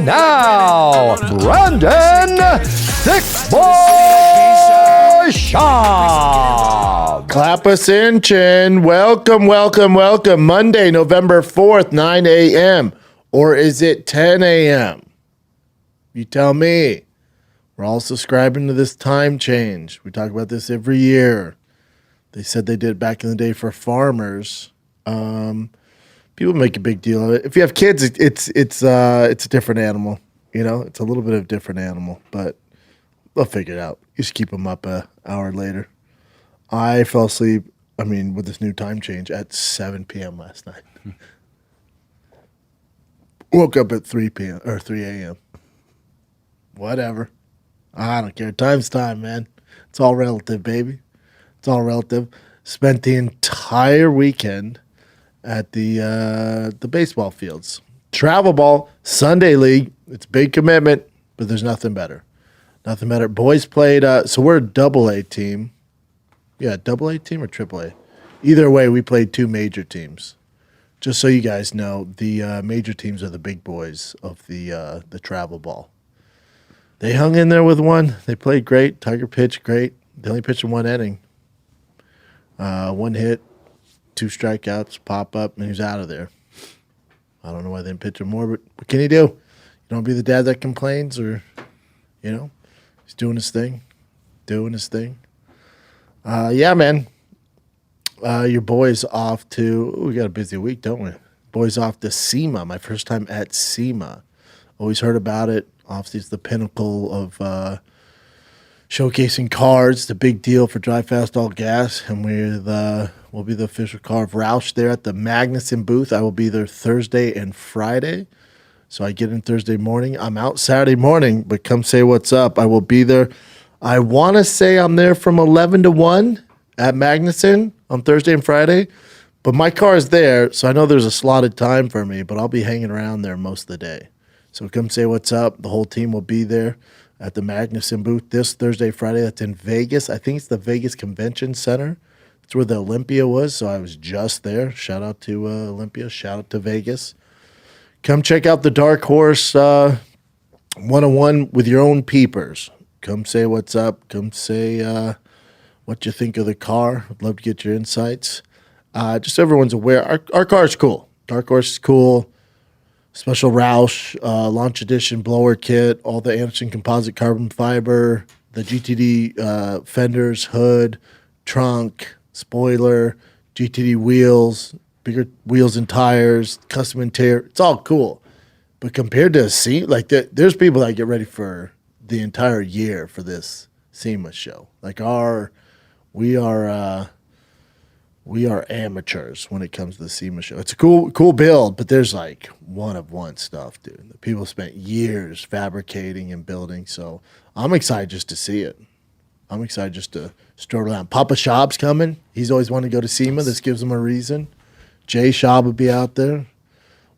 And now, Brandon Thick Boy Schaub. Clap us in, Chin. Welcome. Monday, November 4th, 9 a.m. Or is it 10 a.m.? You tell me. We're all subscribing to this time change. We talk about this every year. They said they did it back in the day for farmers. People make a big deal of it. If you have kids, it's a different animal. You know, it's a little bit of a different animal, but they'll figure it out. You just keep them up an hour later. I fell asleep, with this new time change at 7 p.m. last night. Woke up at 3 p.m. or 3 a.m. Whatever. I don't care. Time's time, man. It's all relative, baby. It's all relative. Spent the entire weekend at the baseball fields. Travel ball, Sunday league. It's a big commitment, but there's nothing better. Nothing better. Boys played, so we're a double-A team. Yeah, double-A team or triple-A? Either way, we played two major teams. Just so you guys know, the major teams are the big boys of the travel ball. They hung in there with one. They played great. Tiger pitched great. They only pitched in one inning. One hit, 2 strikeouts, pop up, and he's out of there. I don't know why they didn't pitch him more, but what can he do? You don't be the dad that complains, or, he's doing his thing. Yeah, man. Your boy's off to, we got a busy week, don't we? Boy's off to SEMA, my first time at SEMA. Always heard about it. Obviously, it's the pinnacle of showcasing cars. The big deal for Drive Fast All Gas, and we'll be the official car of Roush there at the Magnuson booth. I will be there Thursday and Friday. So I get in Thursday morning. I'm out Saturday morning, but come say what's up. I will be there. I want to say I'm there from 11 to 1 at Magnuson on Thursday and Friday, but my car is there, so I know there's a slotted time for me, but I'll be hanging around there most of the day. So come say what's up. The whole team will be there at the Magnuson booth this Thursday, Friday. That's in Vegas. I think it's the Vegas Convention Center. That's where the Olympia was, so I was just there. Shout out to Olympia. Shout out to Vegas. Come check out the Dark Horse 101 with your own peepers. Come say what's up. Come say what you think of the car. I'd love to get your insights. Just so everyone's aware, our car is cool. Dark Horse is cool. Special Roush, launch edition blower kit, all the Anderson composite carbon fiber, the GTD fenders, hood, trunk, spoiler, GTD wheels, bigger wheels and tires, custom interior. It's all cool. But compared to a SEMA, there's people that get ready for the entire year for this SEMA show. We are amateurs when it comes to the SEMA show. It's a cool build, but there's one-of-one stuff, dude. People spent years fabricating and building, so I'm excited just to see it. I'm excited just to stroll around. Papa Schaub's coming. He's always wanted to go to SEMA. This gives him a reason. Jay Schaub will be out there.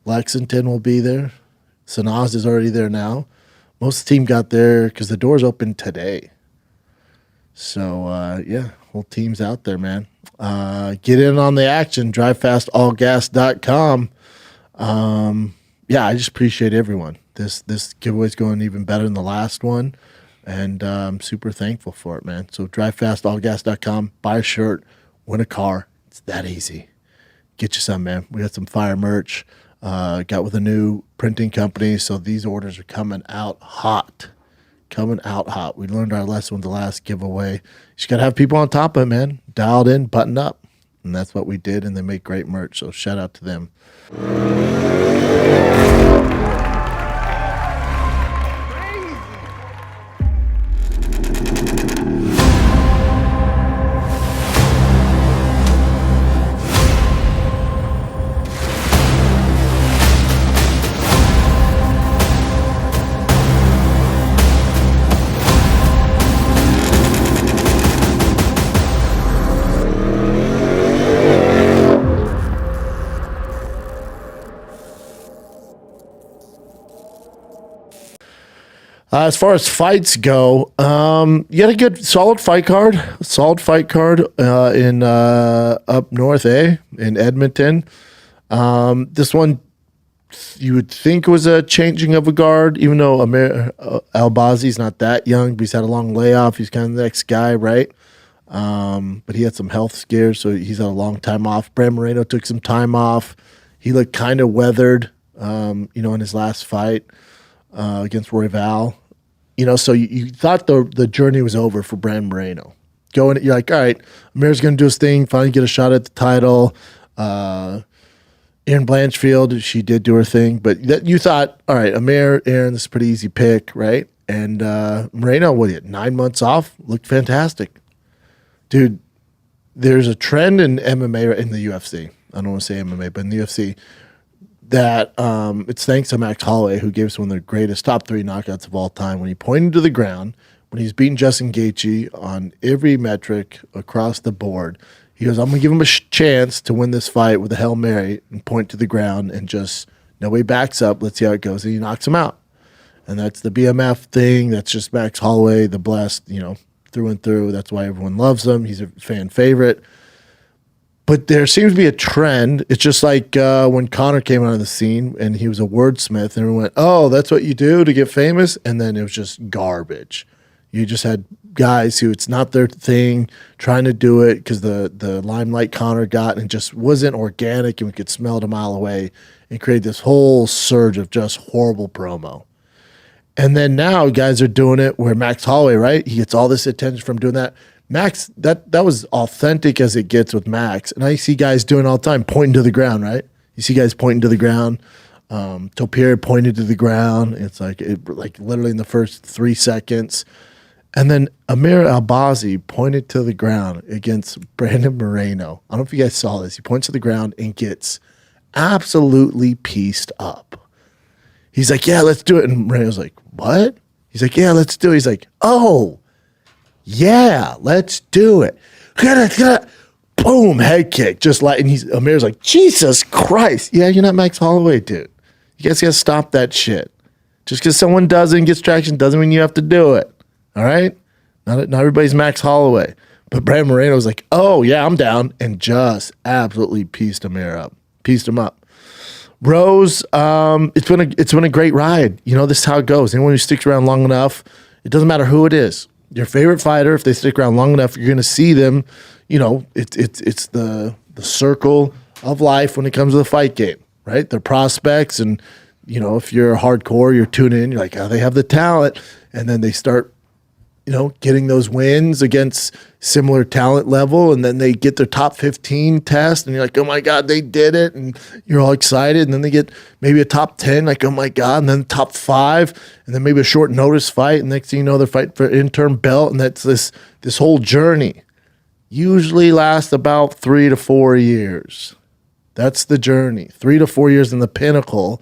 Lexington will be there. Sanaz is already there now. Most of the team got there because the doors opened today. So, whole team's out there, man. Get in on the action, drivefastallgas.com. I just appreciate everyone. This giveaway's going even better than the last one, and I'm super thankful for it, man. So drivefastallgas.com, buy a shirt, win a car. It's that easy. Get you some, man. We got some fire merch. Got with a new printing company, so these orders are coming out hot. We learned our lesson with the last giveaway. You just got to have people on top of it, man. Dialed in, buttoned up. And that's what we did, and they make great merch, so shout out to them. As far as fights go, you had a good, solid fight card in up north, in Edmonton. This one you would think it was a changing of a guard, even though Amir Albazi's not that young, but he's had a long layoff. He's kind of the next guy, right? But he had some health scares, so he's had a long time off. Brandon Moreno took some time off. He looked kind of weathered, in his last fight against Royval. So you thought the journey was over for Brandon Moreno. You're like, all right, Amir's going to do his thing, finally get a shot at the title. Erin Blanchfield, she did do her thing, but you thought, all right, Erin, this is a pretty easy pick, right? And Moreno, 9 months off, looked fantastic. Dude, there's a trend in MMA, in the UFC. I don't want to say MMA, but in the UFC, that it's thanks to Max Holloway, who gave us one of the greatest top 3 knockouts of all time. When he pointed to the ground, when he's beating Justin Gaethje on every metric across the board, he goes, I'm going to give him a chance to win this fight with a Hail Mary and point to the ground and just, nobody backs up. Let's see how it goes. And he knocks him out. And that's the BMF thing. That's just Max Holloway, the blessed, through and through. That's why everyone loves him. He's a fan favorite. But there seems to be a trend. It's just like when Conor came out of the scene and he was a wordsmith, and everyone went, oh, that's what you do to get famous? And then it was just garbage. You just had guys who it's not their thing trying to do it because the limelight Conor got, and just wasn't organic, and we could smell it a mile away, and create this whole surge of just horrible promo. And then now guys are doing it where Max Holloway, right? He gets all this attention from doing that. Max, that was authentic as it gets with Max. And I see guys doing it all the time, pointing to the ground, right? You see guys pointing to the ground. Topuria pointed to the ground. It's like literally in the first 3 seconds. And then Amir Albazi pointed to the ground against Brandon Moreno. I don't know if you guys saw this. He points to the ground and gets absolutely pieced up. He's like, yeah, let's do it. And Moreno's like, what? He's like, yeah, let's do it. He's like, oh, yeah, let's do it. Boom, head kick. And Amir's like, Jesus Christ. Yeah, you're not Max Holloway, dude. You guys got to stop that shit. Just because someone doesn't get traction doesn't mean you have to do it. All right? Not everybody's Max Holloway. But Brandon Moreno was like, oh, yeah, I'm down. And just absolutely pieced him up. Rose, it's been a great ride. This is how it goes. Anyone who sticks around long enough, it doesn't matter who it is. Your favorite fighter, if they stick around long enough, you're going to see them. It's the circle of life when it comes to the fight game, right? They're prospects, and, if you're hardcore, you're tuning in, you're like, oh, they have the talent. And then they start getting those wins against similar talent level, and then they get their top 15 test, and you're like, oh my God, they did it, and you're all excited, and then they get maybe a top 10, like, oh my God, and then top 5, and then maybe a short notice fight, and next thing you know, they're fighting for an interim belt, and that's this whole journey. Usually lasts about 3 to 4 years. That's the journey. 3 to 4 years in the pinnacle,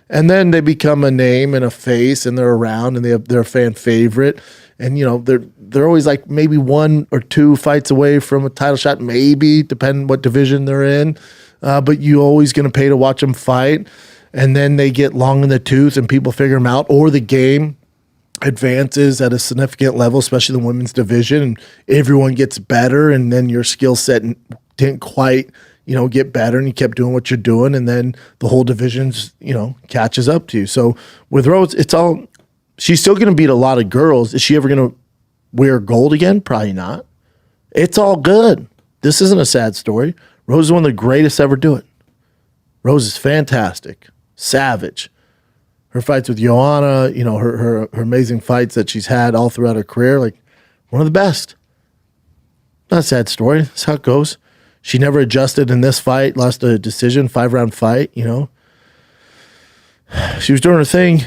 and then they become a name and a face, and they're around, and they're a fan favorite. And, they're always like maybe 1 or 2 fights away from a title shot, maybe, depending what division they're in. But you always going to pay to watch them fight. And then they get long in the tooth and people figure them out. Or the game advances at a significant level, especially the women's division. And everyone gets better. And then your skill set didn't quite, get better. And you kept doing what you're doing. And then the whole division's, catches up to you. So with Rose, it's all... She's still going to beat a lot of girls. Is she ever going to wear gold again? Probably not. It's all good. This isn't a sad story. Rose is one of the greatest to ever do it. Rose is fantastic. Savage. Her fights with Joanna, her amazing fights that she's had all throughout her career, like one of the best. Not a sad story. That's how it goes. She never adjusted in this fight, lost a decision, 5-round fight, She was doing her thing.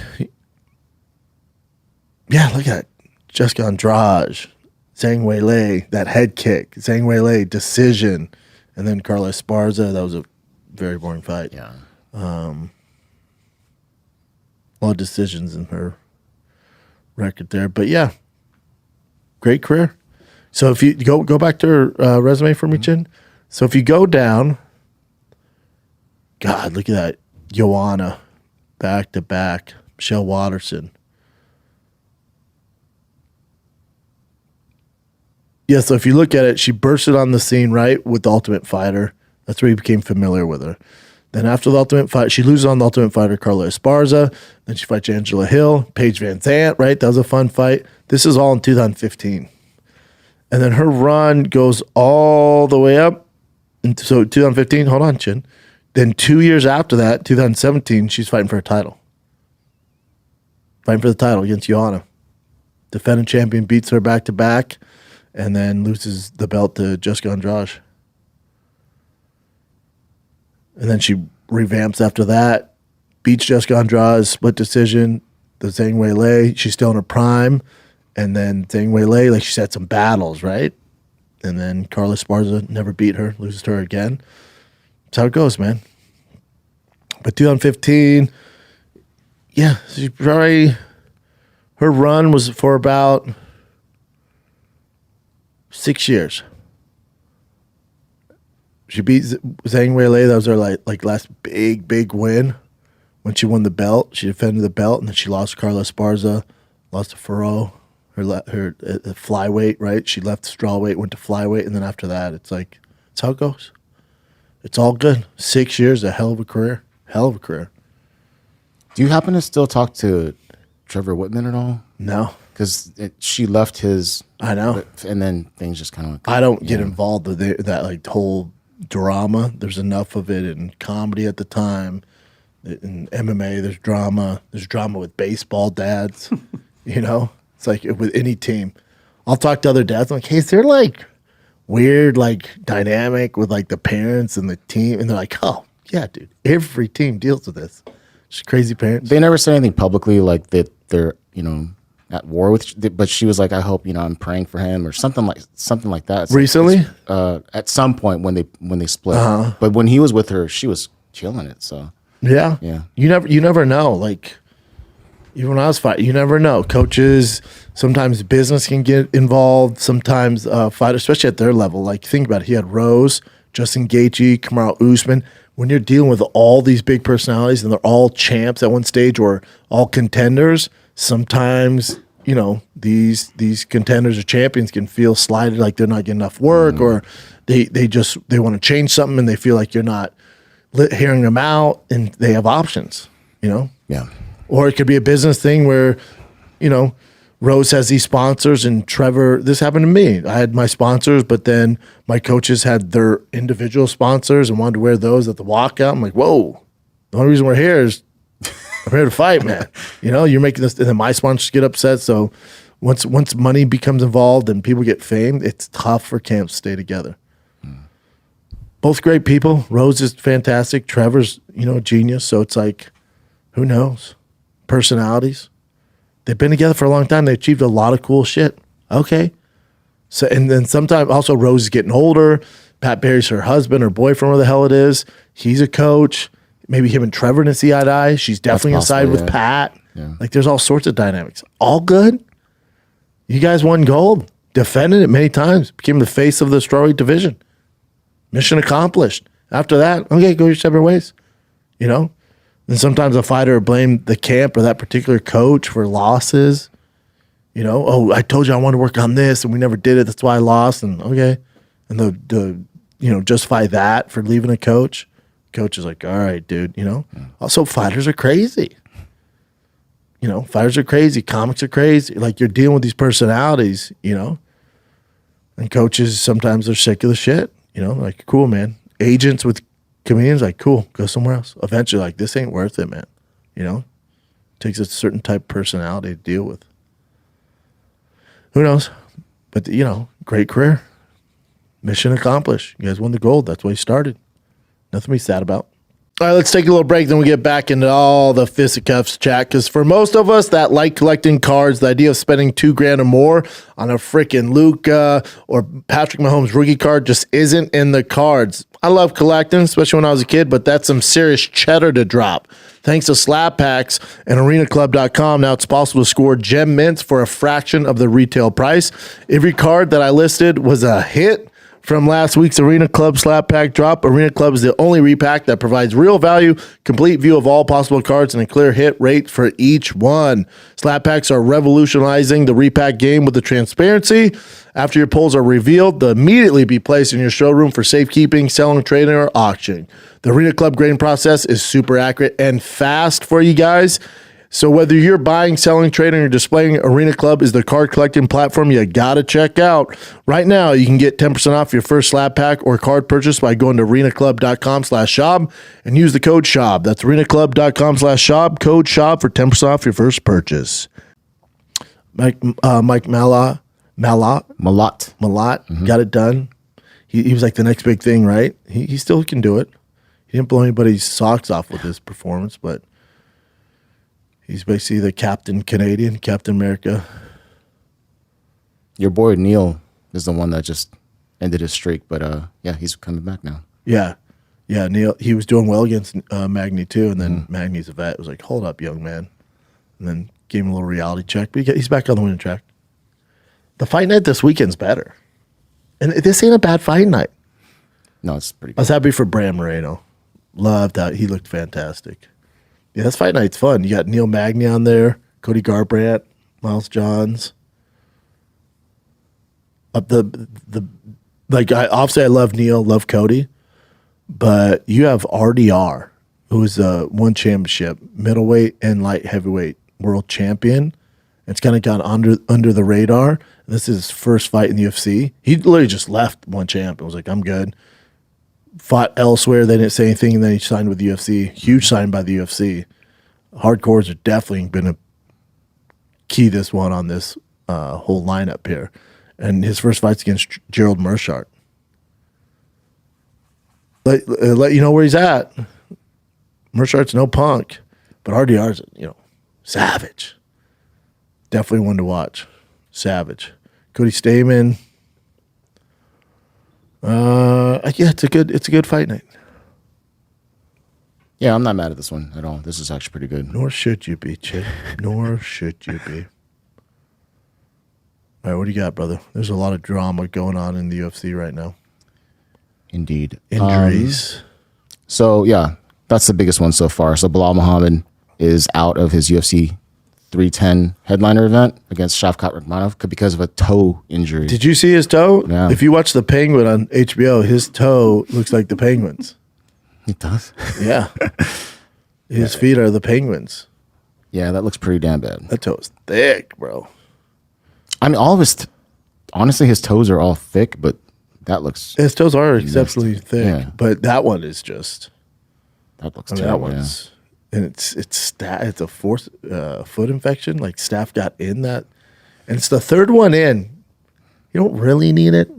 Yeah, look at Jessica Andrade, Zhang Weili, that head kick, Zhang Weili decision, and then Carlos Esparza. That was a very boring fight. Yeah, a lot of decisions in her record there, but yeah, great career. So if you go back to her resume for me, Chin. So if you go down, God, look at that, Joanna, back to back, Michelle Watterson. Yeah, so if you look at it, she bursted on the scene, right, with The Ultimate Fighter. That's where you became familiar with her. Then after the Ultimate Fight, she loses on the Ultimate Fighter, Carlos Esparza. Then she fights Angela Hill, Paige Van Zandt, right? That was a fun fight. This is all in 2015. And then her run goes all the way up. And so 2015, hold on, Chin. Then 2 years after that, 2017, she's fighting for a title. Fighting for the title against Joanna. Defending champion beats her back-to-back and then loses the belt to Jessica Andrade. And then she revamps after that, beats Jessica Andrade, split decision, the Zhang Weili. She's still in her prime. And then Zhang Weili, like she's had some battles, right? And then Carlos Esparza never beat her, loses to her again. That's how it goes, man. But 2015, yeah, she probably, her run was for about 6 years. She beat Zhang Weili. That was her like last big win when she won the belt. She defended the belt, and then she lost to Carlos Esparza, lost to Ferro, her flyweight, right? She left strawweight, went to flyweight, and then after that, it's like, it's how it goes. It's all good. 6 years, a hell of a career. Hell of a career. Do you happen to still talk to Trevor Whittman at all? No. Because she left his... I know. And then things just kind of... I don't get involved with that like whole drama. There's enough of it in comedy at the time. In MMA, there's drama. There's drama with baseball dads. You know? It's like with any team. I'll talk to other dads. I'm like, hey, is there like weird like dynamic with like the parents and the team? And they're like, oh, yeah, dude. Every team deals with this. Just crazy parents. They never said anything publicly like that they're, at war with, but she was like, I hope, I'm praying for him or something like that. It's recently? At some point when they split. But when he was with her, she was killing it. So yeah. You never know. Like even when I was fighting, you never know. Coaches, sometimes business can get involved. Sometimes fighters, especially at their level. Like think about it. He had Rose, Justin Gaethje, Kamaru Usman. When you're dealing with all these big personalities and they're all champs at one stage or all contenders, sometimes, these contenders or champions can feel slighted, like they're not getting enough work, or they want to change something and they feel like you're not hearing them out, and they have options, Yeah. Or it could be a business thing where, Rose has these sponsors and Trevor, this happened to me. I had my sponsors, but then my coaches had their individual sponsors and wanted to wear those at the walkout. I'm like, whoa, the only reason we're here is I'm here to fight, man. You're making this, and then my sponsors get upset. So once money becomes involved and people get famed, it's tough for camps to stay together. Both great people. Rose is fantastic. Trevor's, a genius. So it's like, who knows? Personalities. They've been together for a long time. They achieved a lot of cool shit. Okay. So, and then sometimes also Rose is getting older. Pat Barry's her husband or boyfriend, whatever the hell it is. He's a coach. Maybe him and Trevor didn't see eye to eye. She's definitely inside with Pat. Yeah. Like there's all sorts of dynamics. All good. You guys won gold. Defended it many times. Became the face of the strawweight division. Mission accomplished. After that, okay, go your separate ways. And sometimes a fighter will blame the camp or that particular coach for losses. Oh, I told you I wanted to work on this and we never did it. That's why I lost. And okay. And the justify that for leaving a coach. Coach is like, all right, dude, Also, fighters are crazy. Fighters are crazy. Comics are crazy. Like you're dealing with these personalities, And coaches, sometimes they're sick of the shit. Like, cool, man. Agents with comedians, like, cool, go somewhere else. Eventually, like, this ain't worth it, man. Takes a certain type of personality to deal with. Who knows? But, great career. Mission accomplished. You guys won the gold. That's why you started. Nothing to be sad about. All right, let's take a little break, then we get back into all the fisticuffs chat. Because for most of us that like collecting cards, the idea of spending $2,000 or more on a freaking Luka or Patrick Mahomes rookie card just isn't in the cards. I love collecting, especially when I was a kid, but that's some serious cheddar to drop. Thanks to Slap Packs and ArenaClub.com, now it's possible to score gem mints for a fraction of the retail price. Every card that I listed was a hit From last week's Arena Club Slap Pack drop, Arena Club is the only repack that provides real value, complete view of all possible cards, and a clear hit rate for each one. Slap Packs are revolutionizing the repack game with the transparency. After your pulls are revealed, they'll immediately be placed in your showroom for safekeeping, selling, trading, or auctioning. The Arena Club grading process is super accurate and fast for you guys. So whether you're buying, selling, trading, or displaying, Arena Club is the card collecting platform you gotta check out. Right now, you can get 10% off your first slab pack or card purchase by going to arenaclub.com/Schaub and use the code Schaub. That's arenaclub.com/Schaub, code Schaub for 10% off your first purchase. Mike Malott got it done. He was like the next big thing, right? He still can do it. He didn't blow anybody's socks off with his performance, but he's basically the Captain America. Your boy Neil is the one that just ended his streak, but yeah, he's coming back now. Yeah, Neil. He was doing well against Magny too, and then Magny's a vet. It was like, hold up, young man, and then gave him a little reality check. But he's back on the winning track. The fight night this weekend's better, and this ain't a bad fight night. No, it's pretty good. I was happy for Brandon Moreno. Loved that. He looked fantastic. Yeah, this fight night's fun. You got Neil Magny on there, Cody Garbrandt, Miles Johns. Obviously I love Neil, love Cody, but you have RDR, who is one championship, middleweight and light heavyweight world champion. It's kind of gone under the radar. This is his first fight in the UFC. He literally just left one champ and was like, I'm good. Fought elsewhere. They didn't say anything, and then he signed with the UFC. Huge sign by the UFC. Hardcores are definitely going to key this one on this whole lineup here. And his first fight's against Gerald Meerschaert. Let you know where he's at. Meerschaert's no punk, but RDR's savage. Definitely one to watch. Savage. Cody Stamen. Yeah, it's a good fight night. Yeah, I'm not mad at this one at all. This is actually pretty good. Nor should you be, Chip. Nor should you be. All right, what do you got, brother? There's a lot of drama going on in the UFC right now. Indeed. Injuries. So, yeah, that's the biggest one so far. So, Bilal Muhammad is out of his UFC 310 headliner event against Shavkat Rakhmonov because of a toe injury. Did you see his toe? Yeah. If you watch The Penguin on HBO, his toe looks like the Penguin's. It does? Yeah. His feet are the Penguins. Yeah, that looks pretty damn bad. That toe is thick, bro. I mean, all of his, honestly, his toes are all thick, but that looks. His toes are exceptionally thick, yeah. But that one is just. That looks terrible. terrible. That one's, and it's a foot infection. Like staph got in that, and it's the third one in. You don't really need it.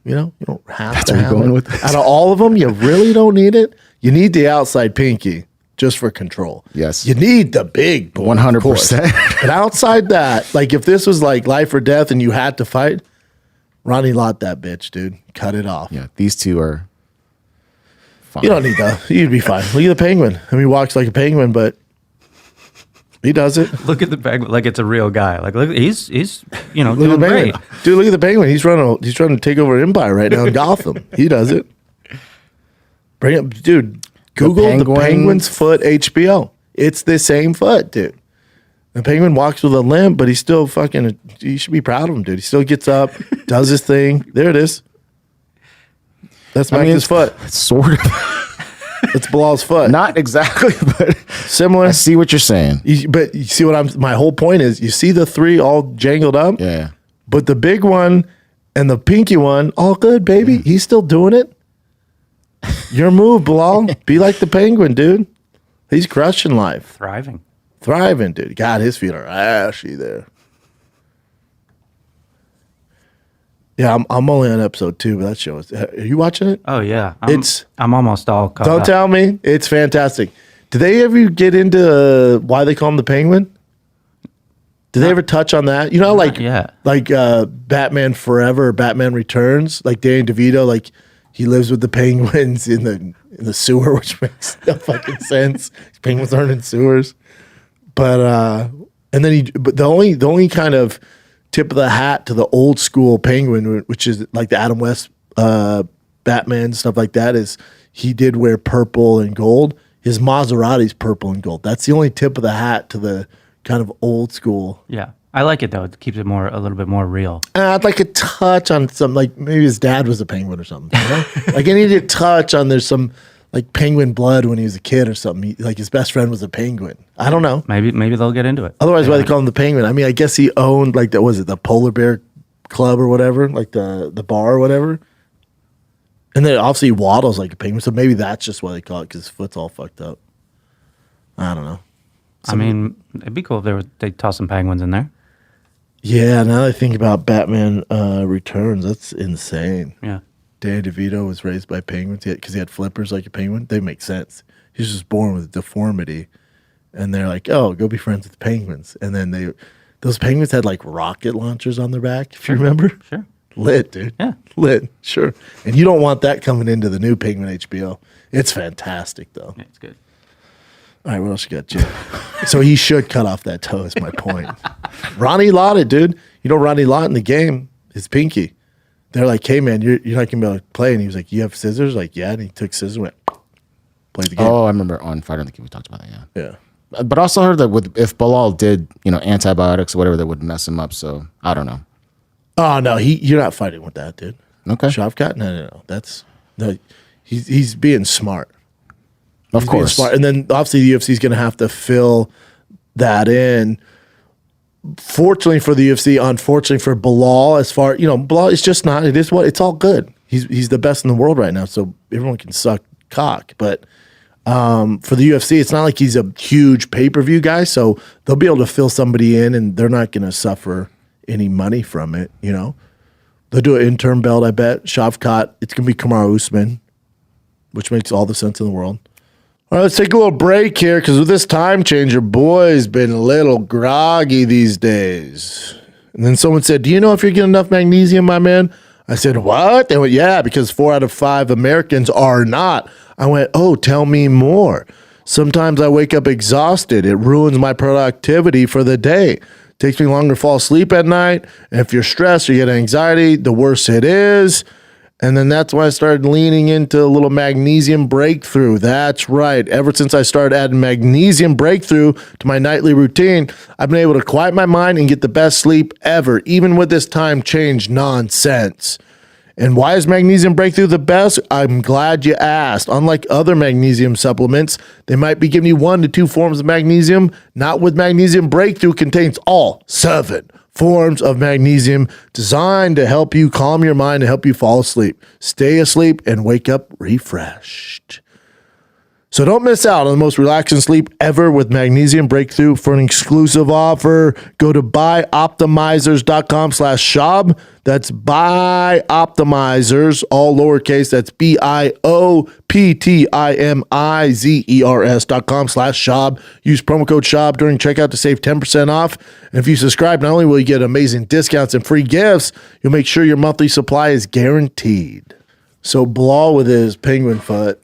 You don't have That's to where have you're going it. with this? Out of all of them, you really don't need it. You need the outside pinky just for control. Yes. You need the big boy, 100%. But outside that, like if this was like life or death and you had to fight, Ronnie Lott that bitch, dude. Cut it off. Yeah, these two are fine. You don't need that. You'd be fine. Look at the penguin. I mean, he walks like a penguin, but he does it. Look at the penguin like it's a real guy. Like look, he's Look at doing the great. penguin. Dude, look at the penguin. He's trying to take over Empire right now in Gotham. He does it. Bring up, dude. Google the penguin's foot HBO. It's the same foot, dude. The penguin walks with a limp, but he's still fucking. You should be proud of him, dude. He still gets up, does his thing. There it is. That's Max's foot. It's sort of. It's Bilal's foot. Not exactly, but Similar. I see what you're saying. But you see what my whole point is, you see the three all jangled up? Yeah. But the big one and the pinky one, all good, baby. He's still doing it. Your move, Bilal. Be like the penguin, dude. He's crushing life. Thriving, dude. God, his feet are ashy there. Yeah, I'm only on episode 2, but that show is. Are you watching it? Oh yeah, It's- I'm almost all caught Don't up. tell me. It's fantastic. Did they ever get into why they call him the penguin? Did they ever touch on that? You know, like Batman Forever, Batman Returns, like Danny DeVito, like he lives with the penguins in the sewer, which makes no fucking sense. Penguins aren't in sewers, but and then but the only kind of tip of the hat to the old school penguin, which is like the Adam West Batman, stuff like that, is he did wear purple and gold. His Maserati's purple and gold. That's the only tip of the hat to the kind of old school. Yeah. I like it though. It keeps it a little bit more real. I'd like a touch on some, like maybe his dad was a penguin or something. You know? Like I need a touch on there's some like penguin blood when he was a kid or something. Like his best friend was a penguin. I don't know. Maybe they'll get into it. Otherwise, why they call him the Penguin? I mean, I guess he owned like that. Was it the Polar Bear Club or whatever? Like the bar or whatever. And then obviously he waddles like a penguin, so maybe that's just why they call it because his foot's all fucked up. I don't know. I mean, it'd be cool if they toss some penguins in there. Yeah, now that I think about Batman Returns, that's insane. Yeah. Danny DeVito was raised by penguins because he had flippers like a penguin. They make sense. He's just born with a deformity. And they're like, oh, go be friends with penguins. And then those penguins had like rocket launchers on their back, if you remember. Sure. Lit, dude. Yeah. Lit, sure. And you don't want that coming into the new Penguin HBO. It's fantastic, though. Yeah, it's good. All right, what else you got, Jim? So he should cut off that toe, is my point. Ronnie Lott, dude. You know Ronnie Lott in the game, his pinky. They're like, hey, man, you're not going to be able to play. And he was like, you have scissors? Like, yeah. And he took scissors and went, played the game. Oh, I remember on Fight on the Cube we talked about that, yeah. Yeah. But I also heard that if Bilal did, antibiotics or whatever, that would mess him up. So I don't know. Oh, no, you're not fighting with that, dude. Okay. Shavkat? No. He's being smart. Of course. Smart. And then obviously the UFC is going to have to fill that in. Fortunately for the UFC, unfortunately for Bilal, Bilal is just not, it's all good. He's the best in the world right now, so everyone can suck cock. But for the UFC, it's not like he's a huge pay-per-view guy, so they'll be able to fill somebody in and they're not going to suffer any money from it, They'll do an interim belt, I bet. Shavkat, it's going to be Kamaru Usman, which makes all the sense in the world. All right, let's take a little break here because with this time change, your boy's been a little groggy these days. And then someone said, do you know if you're getting enough magnesium, my man? I said, what? They went, yeah, because 4 out of 5 Americans are not. I went, oh, tell me more. Sometimes I wake up exhausted. It ruins my productivity for the day. Takes me longer to fall asleep at night. And if you're stressed or you get anxiety, the worse it is. And then that's why I started leaning into a little magnesium breakthrough. That's right. Ever since I started adding magnesium breakthrough to my nightly routine, I've been able to quiet my mind and get the best sleep ever, even with this time change nonsense. And why is magnesium breakthrough the best? I'm glad you asked. Unlike other magnesium supplements, they might be giving you 1 to 2 forms of magnesium. Not with magnesium breakthrough, contains all 7 forms of magnesium designed to help you calm your mind and help you fall asleep, stay asleep, and wake up refreshed. So don't miss out on the most relaxing sleep ever with Magnesium Breakthrough. For an exclusive offer, go to buyoptimizers.com/Schaub. That's buyoptimizers, all lowercase. That's BIOPTIMIZERS.com/Schaub. Use promo code Schaub during checkout to save 10% off. And if you subscribe, not only will you get amazing discounts and free gifts, you'll make sure your monthly supply is guaranteed. So Bilal with his penguin foot,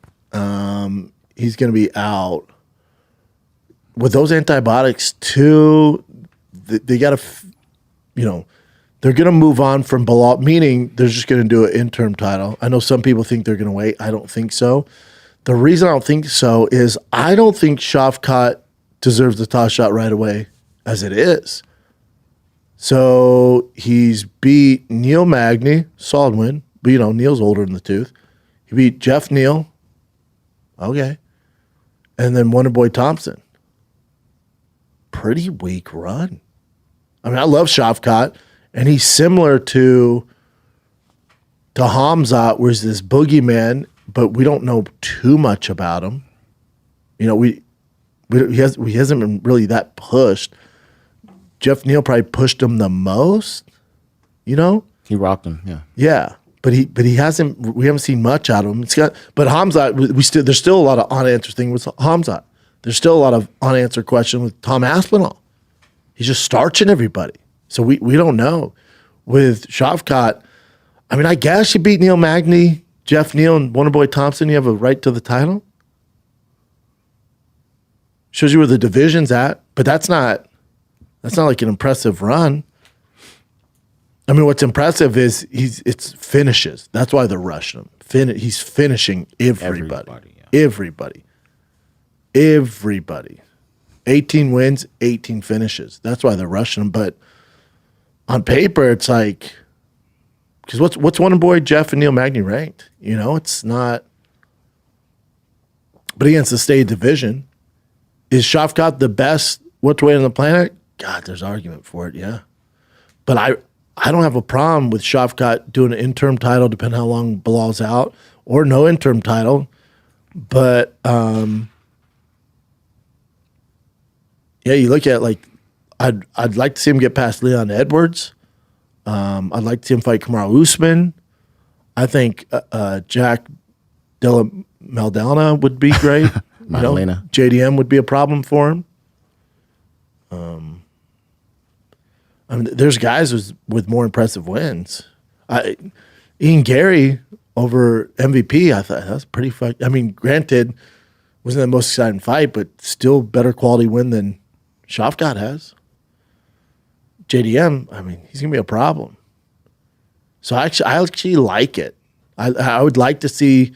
he's going to be out. With those antibiotics, too, they got to, they're going to move on from Bilal, meaning they're just going to do an interim title. I know some people think they're going to wait. I don't think so. The reason I don't think so is I don't think Shavkat deserves the toss shot right away as it is. So he's beat Neil Magny, solid win. But, Neil's older in the tooth. He beat Jeff Neal. Okay. And then Wonderboy Thompson. Pretty weak run. I mean, I love Shavkat, and he's similar to Hamzat, where he's this boogeyman, but we don't know too much about him. He hasn't been really that pushed. Jeff Neal probably pushed him the most, He rocked him, yeah. Yeah. But he hasn't. We haven't seen much out of him. But Hamzat, there's still a lot of unanswered things with Hamzat. There's still a lot of unanswered questions with Tom Aspinall. He's just starching everybody. So we don't know. With Shavkat, I mean, I guess you beat Neil Magny, Jeff Neal, and Wonderboy Thompson. You have a right to the title. Shows you where the division's at, but that's not like an impressive run. I mean, what's impressive is it's finishes. That's why they're rushing him. He's finishing everybody. Everybody. 18 wins, 18 finishes. That's why they're rushing him. But on paper, it's like, because what's one boy Jeff and Neil Magny ranked? You know, it's not. But against the state division, is Shavkat the best welterweight on the planet? God, there's argument for it, yeah. But I don't have a problem with Shavkat doing an interim title, depending how long Bilal's out, or no interim title. But yeah, you look at like, I'd like to see him get past Leon Edwards. I'd like to see him fight Kamaru Usman. I think Jack Della Maddalena would be great. JDM would be a problem for him. I mean, there's guys with more impressive wins. Ian Gary over MVP, I thought that's pretty fucked. I mean, granted, wasn't the most exciting fight, but still better quality win than Shavkat has. JDM, I mean, he's gonna be a problem. So I actually like it. I would like to see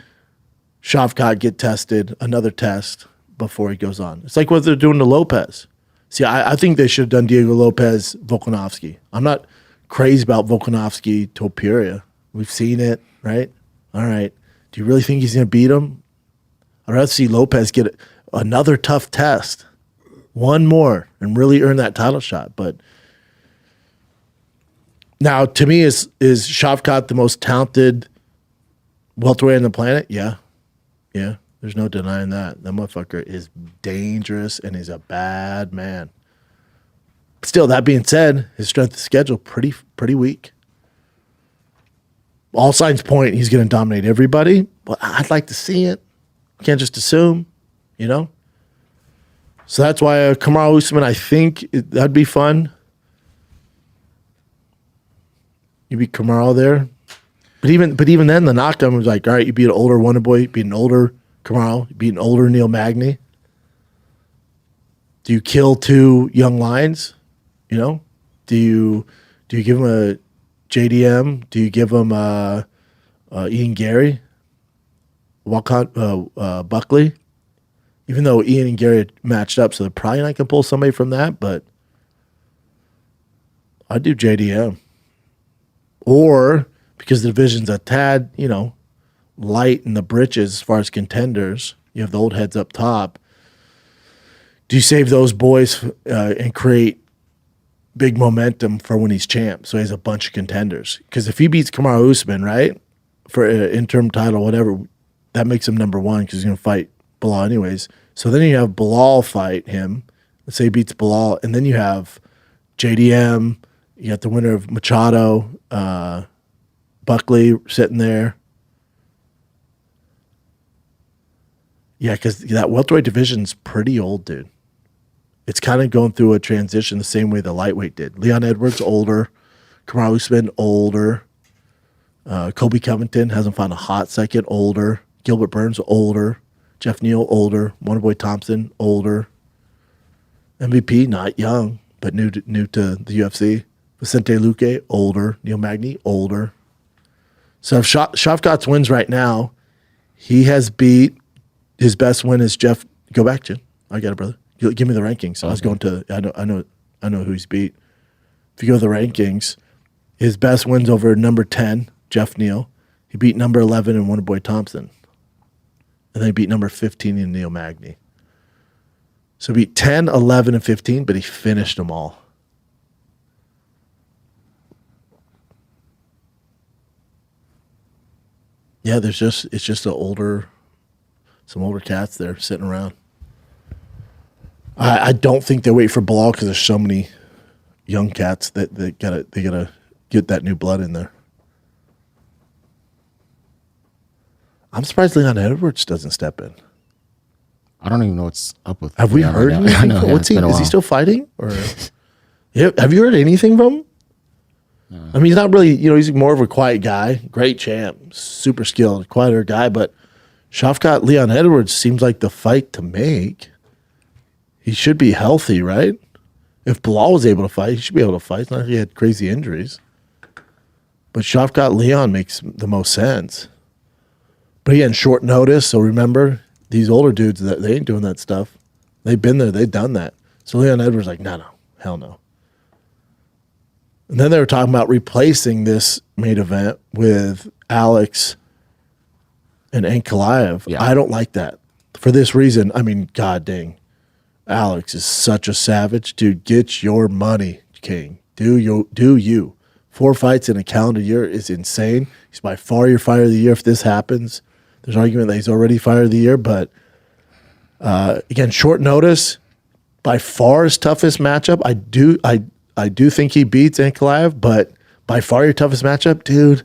Shavkat get tested, another test before he goes on. It's like what they're doing to Lopez. See, I think they should have done Diego Lopez, Volkanovski. I'm not crazy about Volkanovski, Topuria. We've seen it, right? All right. Do you really think he's going to beat him? I'd rather see Lopez get another tough test, one more, and really earn that title shot. But now, to me, is Shavkat the most talented welterweight on the planet? Yeah. Yeah. There's no denying that. That motherfucker is dangerous and he's a bad man. Still, that being said, his strength of schedule pretty weak. All signs point he's going to dominate everybody, but I'd like to see it. Can't just assume, you know? So that's why Kamaru Usman, I think that'd be fun. You beat Kamaru there. But even then, the knockdown was like, all right, you beat an older Wonder Boy, you beat an older Kamaru, you beat an older Neil Magny. Do you kill two young lions? You know? Do you give him a JDM? Do you give him Ian Gary? Buckley? Even though Ian and Gary matched up, so they're probably not going to pull somebody from that, but I'd do JDM. Or, because the division's a tad, you know, light in the britches as far as contenders, you have the old heads up top. Do you save those boys and create big momentum for when he's champ? So he has a bunch of contenders. Because if he beats Kamaru Usman, right, for an interim title, whatever, that makes him number one because he's going to fight Bilal anyways. So then you have Bilal fight him. Let's say he beats Bilal. And then you have JDM. You got the winner of Machado, Buckley sitting there. Yeah, because that welterweight division's pretty old, dude. It's kind of going through a transition the same way the lightweight did. Leon Edwards, older. Kamaru Usman, older. Kobe Covington hasn't found a hot second, older. Gilbert Burns, older. Jeff Neal, older. Wonderboy Thompson, older. MVP, not young, but new to the UFC. Vicente Luque, older. Neil Magny, older. So if Shavkat's wins right now, he has beat. His best win is Jeff. Go back, Jim. I got it, brother. Give me the rankings. I was going to. I know who he's beat. If you go to the rankings, his best wins over number 10, Jeff Neal. He beat number 11 in Wonderboy Thompson, and then he beat number 15 in Neil Magny. So he beat 10, 11, and 15, but he finished them all. Yeah, it's just some older cats there sitting around. I don't think they wait for Bilal because there's so many young cats that they gotta get that new blood in there. I'm surprised Leon Edwards doesn't step in. I don't even know what's up with. Have we heard anything? Is he still fighting? Or have you heard anything from him? No. I mean, he's not really. He's more of a quiet guy. Great champ, super skilled, quieter guy. But Shavkat Leon Edwards seems like the fight to make. He should be healthy, right? If Bilal was able to fight, he should be able to fight. It's not like he had crazy injuries. But Shavkat Leon makes the most sense. But again, short notice. So remember, these older dudes, they ain't doing that stuff. They've been there. They've done that. So Leon Edwards like, no, hell no. And then they were talking about replacing this main event with Alex and Ankalaev. Yeah. I don't like that. For this reason, I mean, god dang. Alex is such a savage. Dude, get your money, King. Do you. 4 fights in a calendar year is insane. He's by far your fighter of the year if this happens. There's argument that he's already fighter of the year, but again, short notice, by far his toughest matchup. I do think he beats Ankalaev, but by far your toughest matchup, dude,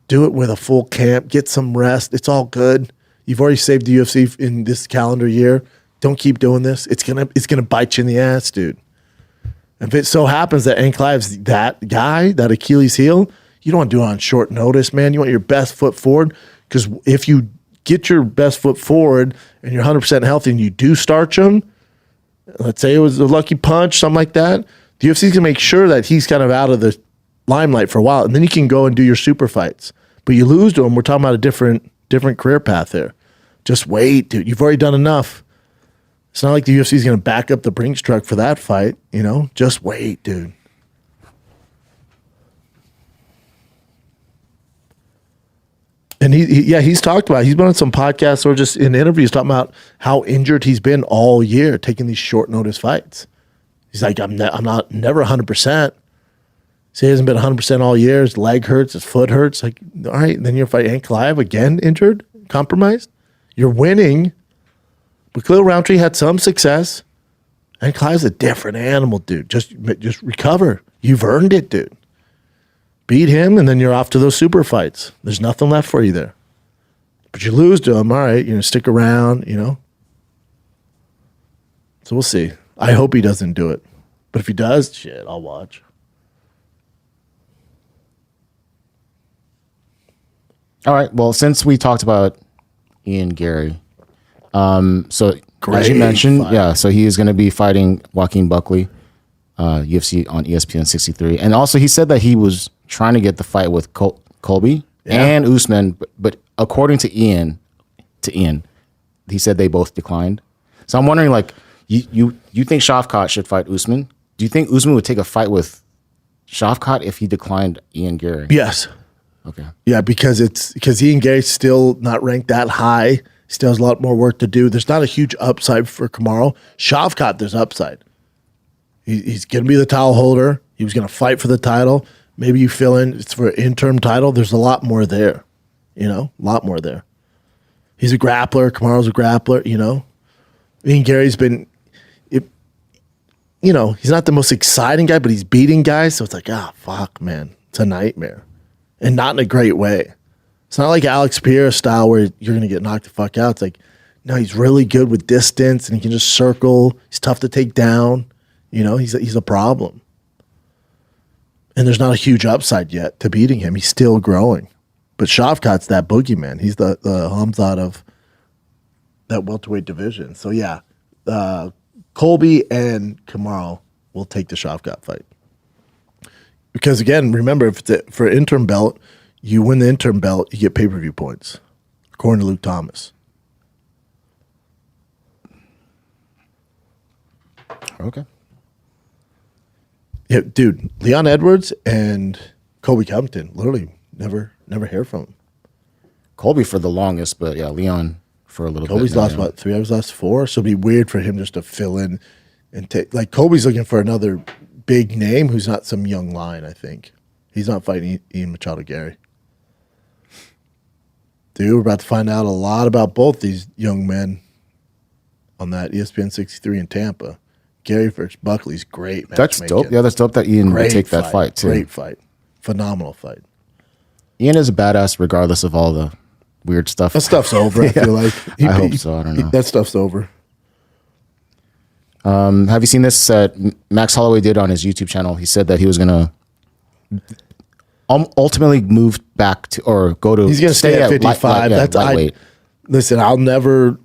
do it with a full camp. Get some rest. It's all good. You've already saved the UFC in this calendar year. Don't keep doing this. It's gonna bite you in the ass, dude. If it so happens that Ankalaev's that guy, that Achilles heel, you don't want to do it on short notice, man. You want your best foot forward, because if you get your best foot forward and you're 100% healthy and you do starch him, let's say it was a lucky punch, something like that, the UFC's going to make sure that he's kind of out of the limelight for a while, and then you can go and do your super fights. But you lose to him, we're talking about a different career path there. Just wait, dude. You've already done enough. It's not like the UFC is going to back up the Brinks truck for that fight, you know? Just wait, dude. And he's talked about, he's been on some podcasts or just in interviews talking about how injured he's been all year taking these short notice fights. He's like, I'm not never 100%. So he hasn't been 100% all year. His leg hurts, his foot hurts. Like, all right, then you're fighting Ankalaev again, injured, compromised. You're winning. But Khalil Roundtree had some success. Ankalaev's a different animal, dude. Just recover. You've earned it, dude. Beat him, and then you're off to those super fights. There's nothing left for you there. But you lose to him, all right, you're going to stick around, you know? So we'll see. I hope he doesn't do it. But if he does, shit, I'll watch. All right. Well, since we talked about Ian Gary, so as you mentioned, fight. so he is going to be fighting Joaquin Buckley, UFC on ESPN 63, and also he said that he was trying to get the fight with Colby and Usman, but according to Ian, he said they both declined. So I'm wondering, like, you think Shavkat should fight Usman? Do you think Usman would take a fight with Shavkat if he declined Ian Gary? Yes. Okay. Yeah, because Ian Gary's still not ranked that high. Still has a lot more work to do. There's not a huge upside for Kamaru. Shavkat, there's upside. He's going to be the title holder. He was going to fight for the title. Maybe you fill in, it's for an interim title. There's a lot more there, you know, a lot more there. He's a grappler. Kamaru's a grappler, you know. Ian Gary's been, you know, he's not the most exciting guy, but he's beating guys. So it's like, fuck, man. It's a nightmare. And not in a great way. It's not like Alex Pierre style where you're going to get knocked the fuck out. It's like, no, he's really good with distance and he can just circle. He's tough to take down. You know, he's a problem. And there's not a huge upside yet to beating him. He's still growing. But Shavkat's that boogeyman. He's the Hamzat of that welterweight division. So, yeah, Colby and Kamaru will take the Shavkat fight. Because, again, remember, if it's for an interim belt, you win the interim belt, you get pay-per-view points, according to Luke Thomas. Okay. Yeah, dude, Leon Edwards and Colby Covington, literally never hear from him. Colby for the longest, but yeah, Leon for a little Colby's bit. lost, what, 3 out of his last 4? So it'd be weird for him just to fill in and take, like, Colby's looking for another big name who's not some young lion, I think. He's not fighting Ian Machado Gary. Dude, we're about to find out a lot about both these young men on that ESPN 63 in Tampa. Gary versus Buckley's great. That's dope. Yeah, that's dope that Ian would take that fight too. Great fight. Phenomenal fight. Ian is a badass regardless of all the weird stuff. That stuff's over, I feel like. I hope so. I don't know. That stuff's over. Have you seen this? Max Holloway did on his YouTube channel. He said that he was going to ultimately move back to, or go to. He's going to stay at 55. That's lightweight. Listen, I'll never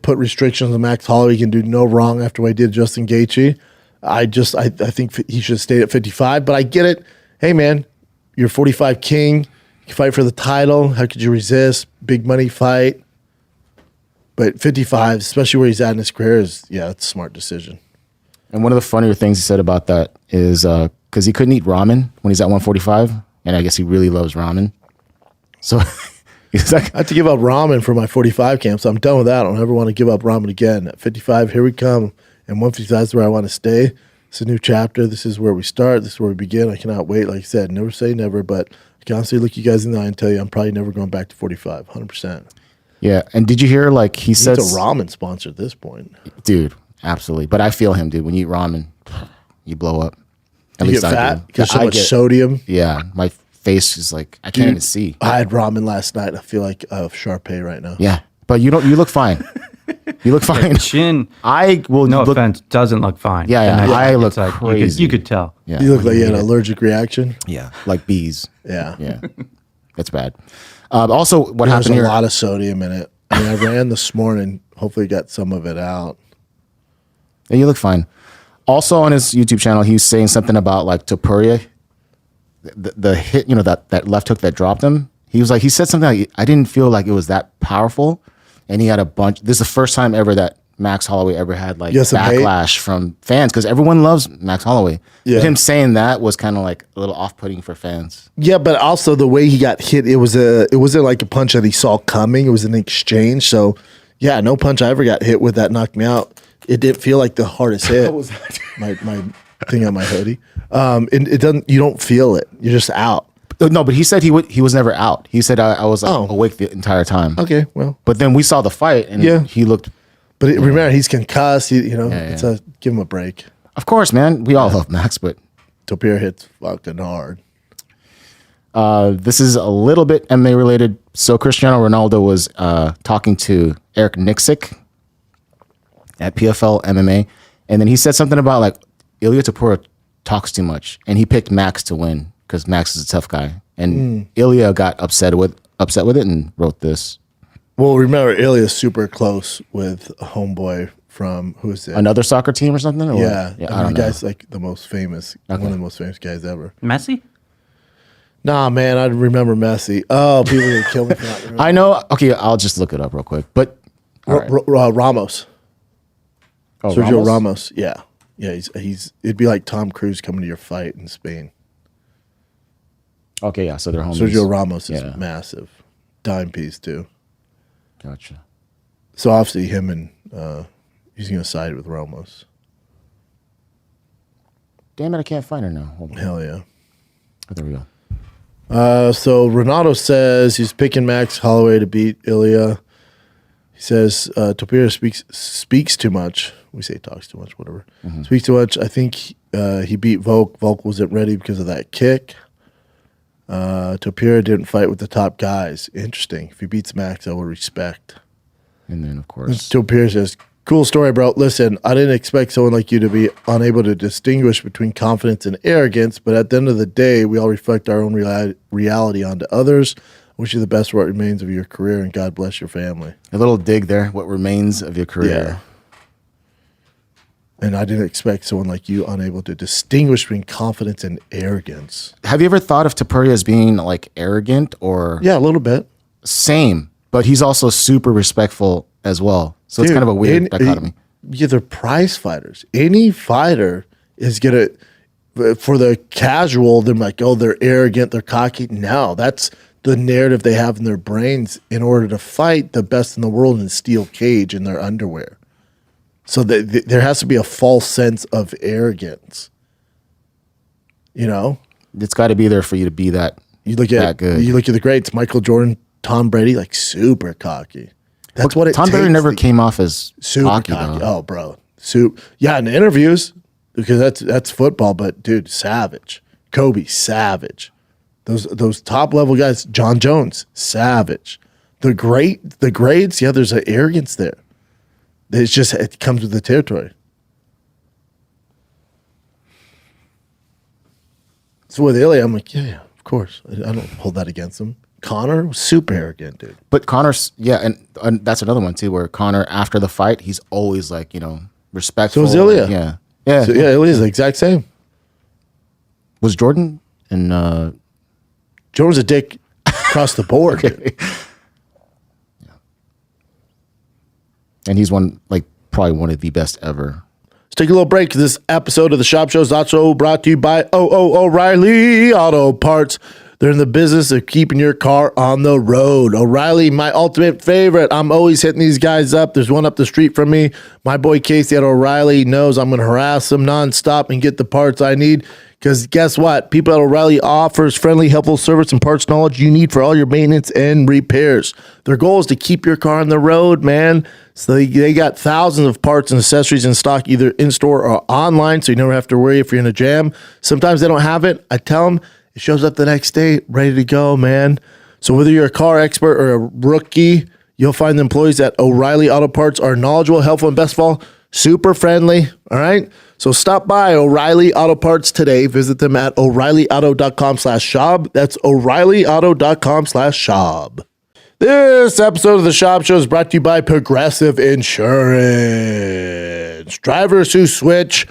put restrictions on Max Holloway. He can do no wrong after what he did to Justin Gaethje. I think he should stay at 55, but I get it. Hey, man, You're 45 king. You fight for the title. How could you resist? Big money fight. But 55, especially where he's at in his career, it's a smart decision. And one of the funnier things he said about that is because he couldn't eat ramen when he's at 145, and I guess he really loves ramen. So he's like, I had to give up ramen for my 45 camp, so I'm done with that. I don't ever want to give up ramen again. At 55, here we come. And 155 is where I want to stay. It's a new chapter. This is where we start. This is where we begin. I cannot wait. Like I said, never say never, but I can honestly look you guys in the eye and tell you I'm probably never going back to 45, 100%. yeah. And did you hear, like, he said, It's a ramen sponsor at this point. dude, absolutely. But I feel him, dude. When you eat ramen, you blow up. At You least get I fat do. because so I much get- sodium. Yeah, my face is like, I can't even see. I had ramen last night. I feel like Sharpay right now. Yeah, but you look fine. You look fine. Chin, I will no look. offense, doesn't look fine. Yeah, And I it's look like, crazy. You could tell. Yeah, You look like you had an allergic reaction. yeah, like bees. Yeah. Yeah, that's bad. Also, what There's happened a here? lot of sodium in it. I mean, I ran this morning. Hopefully got some of it out. Yeah, you look fine. Also, on his YouTube channel, he was saying something about like Topuria, the hit, that left hook that dropped him. He said something like, I didn't feel like it was that powerful, and he had a bunch. This is the first time ever that Max Holloway ever had like Yes, some hate? backlash from fans because everyone loves Max Holloway. Yeah. But him saying that was kind of like a little off-putting for fans. Yeah, but also the way he got hit, it wasn't like a punch that he saw coming. It was an exchange. So, yeah, no punch I ever got hit with that knocked me out. It didn't feel like the hardest hit. What was that? my thing on my hoodie. It doesn't. You don't feel it. You're just out. No, but he said he was never out. He said I was like, awake the entire time. Okay, well, But then we saw the fight, and Yeah. he looked. but remember he's concussed. Yeah. It's give him a break. Of course, man. We all love Max, but Topuria hits fucking hard. this is a little bit MMA related. So Cristiano Ronaldo was talking to Eric Nixick at PFL MMA, and then he said something about like Ilia Topuria talks too much, and he picked Max to win because Max is a tough guy, and Ilia got upset with it and wrote this. Well, remember Ilya's super close with a homeboy from who's it? Another soccer team or something? Or what? Yeah, I I don't mean, know. guy's like the most famous, one of the most famous guys ever. Messi? Nah, man, I remember Messi. Oh, people are gonna kill me for not remembering. I know. Okay, I'll just look it up real quick. But all right. Ramos, Oh, Sergio Ramos. Yeah. He's. It'd be like Tom Cruise coming to your fight in Spain. Okay, yeah. So they're homies. Sergio Ramos is Yeah. massive, dime piece too. Gotcha. So obviously him and he's gonna side with Ramos. Damn it! I can't find her now. Hold on. Hell yeah. Oh, there we go. So Ronaldo says he's picking Max Holloway to beat Ilia. He says Topuria speaks too much. We say talks too much, whatever. Speaks too much. I think he beat Volk. Volk wasn't ready because of that kick. Topuria didn't fight with the top guys. Interesting. If he beats Max, I will respect. And then, of course, Topuria says, cool story, bro. Listen, I didn't expect someone like you to be unable to distinguish between confidence and arrogance, but at the end of the day, we all reflect our own reality onto others. Wish you the best for what remains of your career, and God bless your family. a little dig there. What remains of your career? And I didn't expect someone like you unable to distinguish between confidence and arrogance. Have you ever thought of Topuria as being like arrogant or Yeah, a little bit. same? But he's also super respectful as well. So it's Dude, kind of a weird dichotomy. Yeah, they're prize fighters. Any fighter is going to, for the casual, they're like, oh, they're arrogant, they're cocky. No, that's the narrative they have in their brains in order to fight the best in the world in a steel cage in their underwear. So there has to be a false sense of arrogance. You know? It's got to be there for you to be that. You look That at good. you look at the greats, Michael Jordan, Tom Brady, like super cocky. That's what it Tom takes. Brady never to- came off as super cocky, cocky. though. Oh, bro. Yeah, in interviews, because that's football, but dude, savage. Kobe, savage. Those top level guys, John Jones, savage. The grades, yeah, there's an arrogance there. It comes with the territory. So with Ilya, I'm like, yeah, of course. I don't hold that against him. Connor was super arrogant, dude. But Connor's, yeah, and that's another one too, where Connor after the fight, he's always like, respectful. So is Ilya. Yeah, yeah. So yeah, Ilya's the exact same. Was Jordan and Jones a dick across the board. Okay. Yeah. And he's probably one of the best ever. Let's take a little break. This episode of the Schaub Show is also brought to you by O'Reilly Auto Parts. They're in the business of keeping your car on the road. O'Reilly, my ultimate favorite. I'm always hitting these guys up. There's one up the street from me. My boy Casey at O'Reilly knows I'm going to harass them nonstop and get the parts I need. Because guess what? People at O'Reilly offers friendly, helpful service and parts knowledge you need for all your maintenance and repairs. Their goal is to keep your car on the road, man. So they got thousands of parts and accessories in stock, either in-store or online, so you never have to worry if you're in a jam. Sometimes they don't have it. I tell them, it shows up the next day, ready to go, man. So whether you're a car expert or a rookie, you'll find the employees at O'Reilly Auto Parts are knowledgeable, helpful, and best of all, super friendly. All right? So stop by O'Reilly Auto Parts today. Visit them at O'ReillyAuto.com/Schaub. That's O'ReillyAuto.com/Schaub. This episode of the Schaub Show is brought to you by Progressive Insurance. Drivers who switch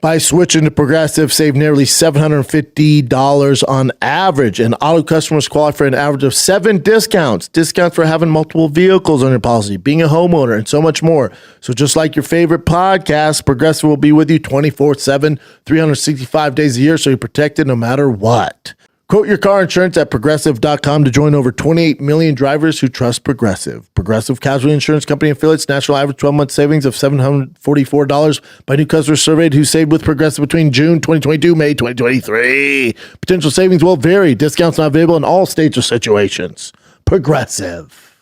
by switching to Progressive save nearly $750 on average, and auto customers qualify for an average of 7 discounts. Discounts for having multiple vehicles on your policy, being a homeowner, and so much more. So just like your favorite podcast, Progressive will be with you 24/7, 365 days a year, so you're protected no matter what. Quote your car insurance at Progressive.com to join over 28 million drivers who trust Progressive. Progressive Casualty Insurance Company affiliates national average 12-month savings of $744 by new customers surveyed who saved with Progressive between June 2022 May 2023. Potential savings will vary. Discounts not available in all states or situations. Progressive.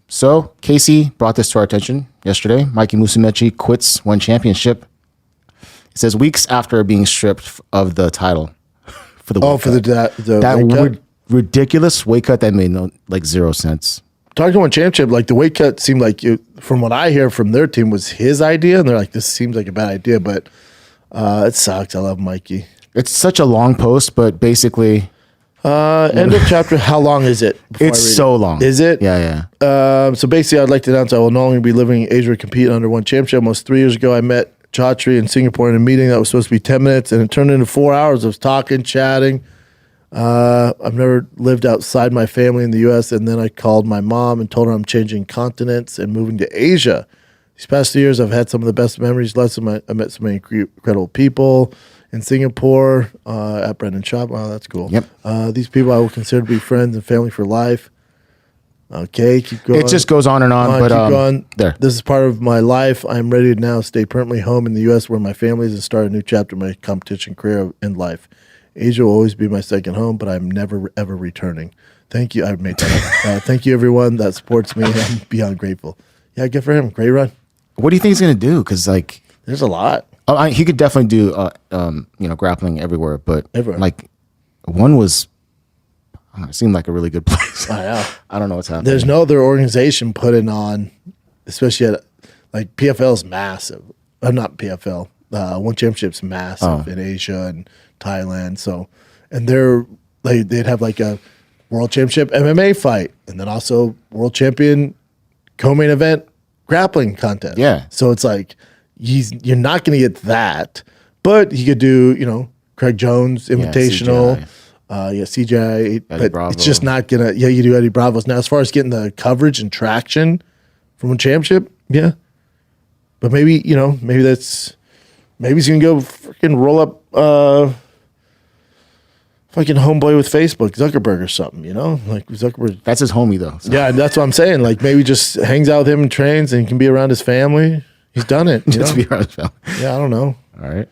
So Casey brought this to our attention yesterday. Mikey Musumeci quits one championship. It says weeks after being stripped of the title. For the weight cut. that weight cut? Ridiculous weight cut that made zero sense. Talking to one championship, like the weight cut seemed like, from what I hear from their team, was his idea, and they're like, this seems like a bad idea, but it sucks. I love Mikey. It's such a long post, but basically, end of chapter. How long is it? It's so long. Is it? Yeah. So basically, I'd like to announce I will no longer be living in Asia to compete under one championship. Almost 3 years ago, I met Chatri in Singapore in a meeting that was supposed to be 10 minutes, and it turned into 4 hours of talking, chatting. I've never lived outside my family in the U.S., and then I called my mom and told her I'm changing continents and moving to Asia. These past 2 years, I've had some of the best memories. I met so many incredible people in Singapore at Brandon Schaub. Wow, that's cool. Yep. These people I will consider to be friends and family for life. Okay, keep going. it just goes on and on. But keep going. There. This is part of my life. I'm ready to now stay permanently home in the U.S. where my family is and start a new chapter of my competition career and life. Asia will always be my second home, but I'm never, ever returning. Thank you. I made that up. Thank you, everyone that supports me. I'm beyond grateful. Yeah, good for him. Great run. What do you think he's going to do? Because, there's a lot. he could definitely do, grappling everywhere. But, Everywhere. one was, it seemed like a really good place. I know. I don't know what's happening. There's no other organization putting on, especially at, PFL's massive. Not PFL. One Championship's massive in Asia and Thailand. So, and they'd have a world championship MMA fight, and then also world champion co-main event grappling contest. Yeah. So it's you're not going to get that, but he could do, Craig Jones Invitational. CGI. CGI, but Bravo. it's just not gonna. Yeah, you do Eddie Bravo's now. As far as getting the coverage and traction from a championship, yeah. But maybe he's gonna go freaking roll up, fucking homeboy with Facebook, Zuckerberg or something. Zuckerberg. That's his homie, though. So. Yeah, that's what I'm saying. Maybe just hangs out with him and trains and can be around his family. He's done it. Just be around his family. Yeah, I don't know. All right.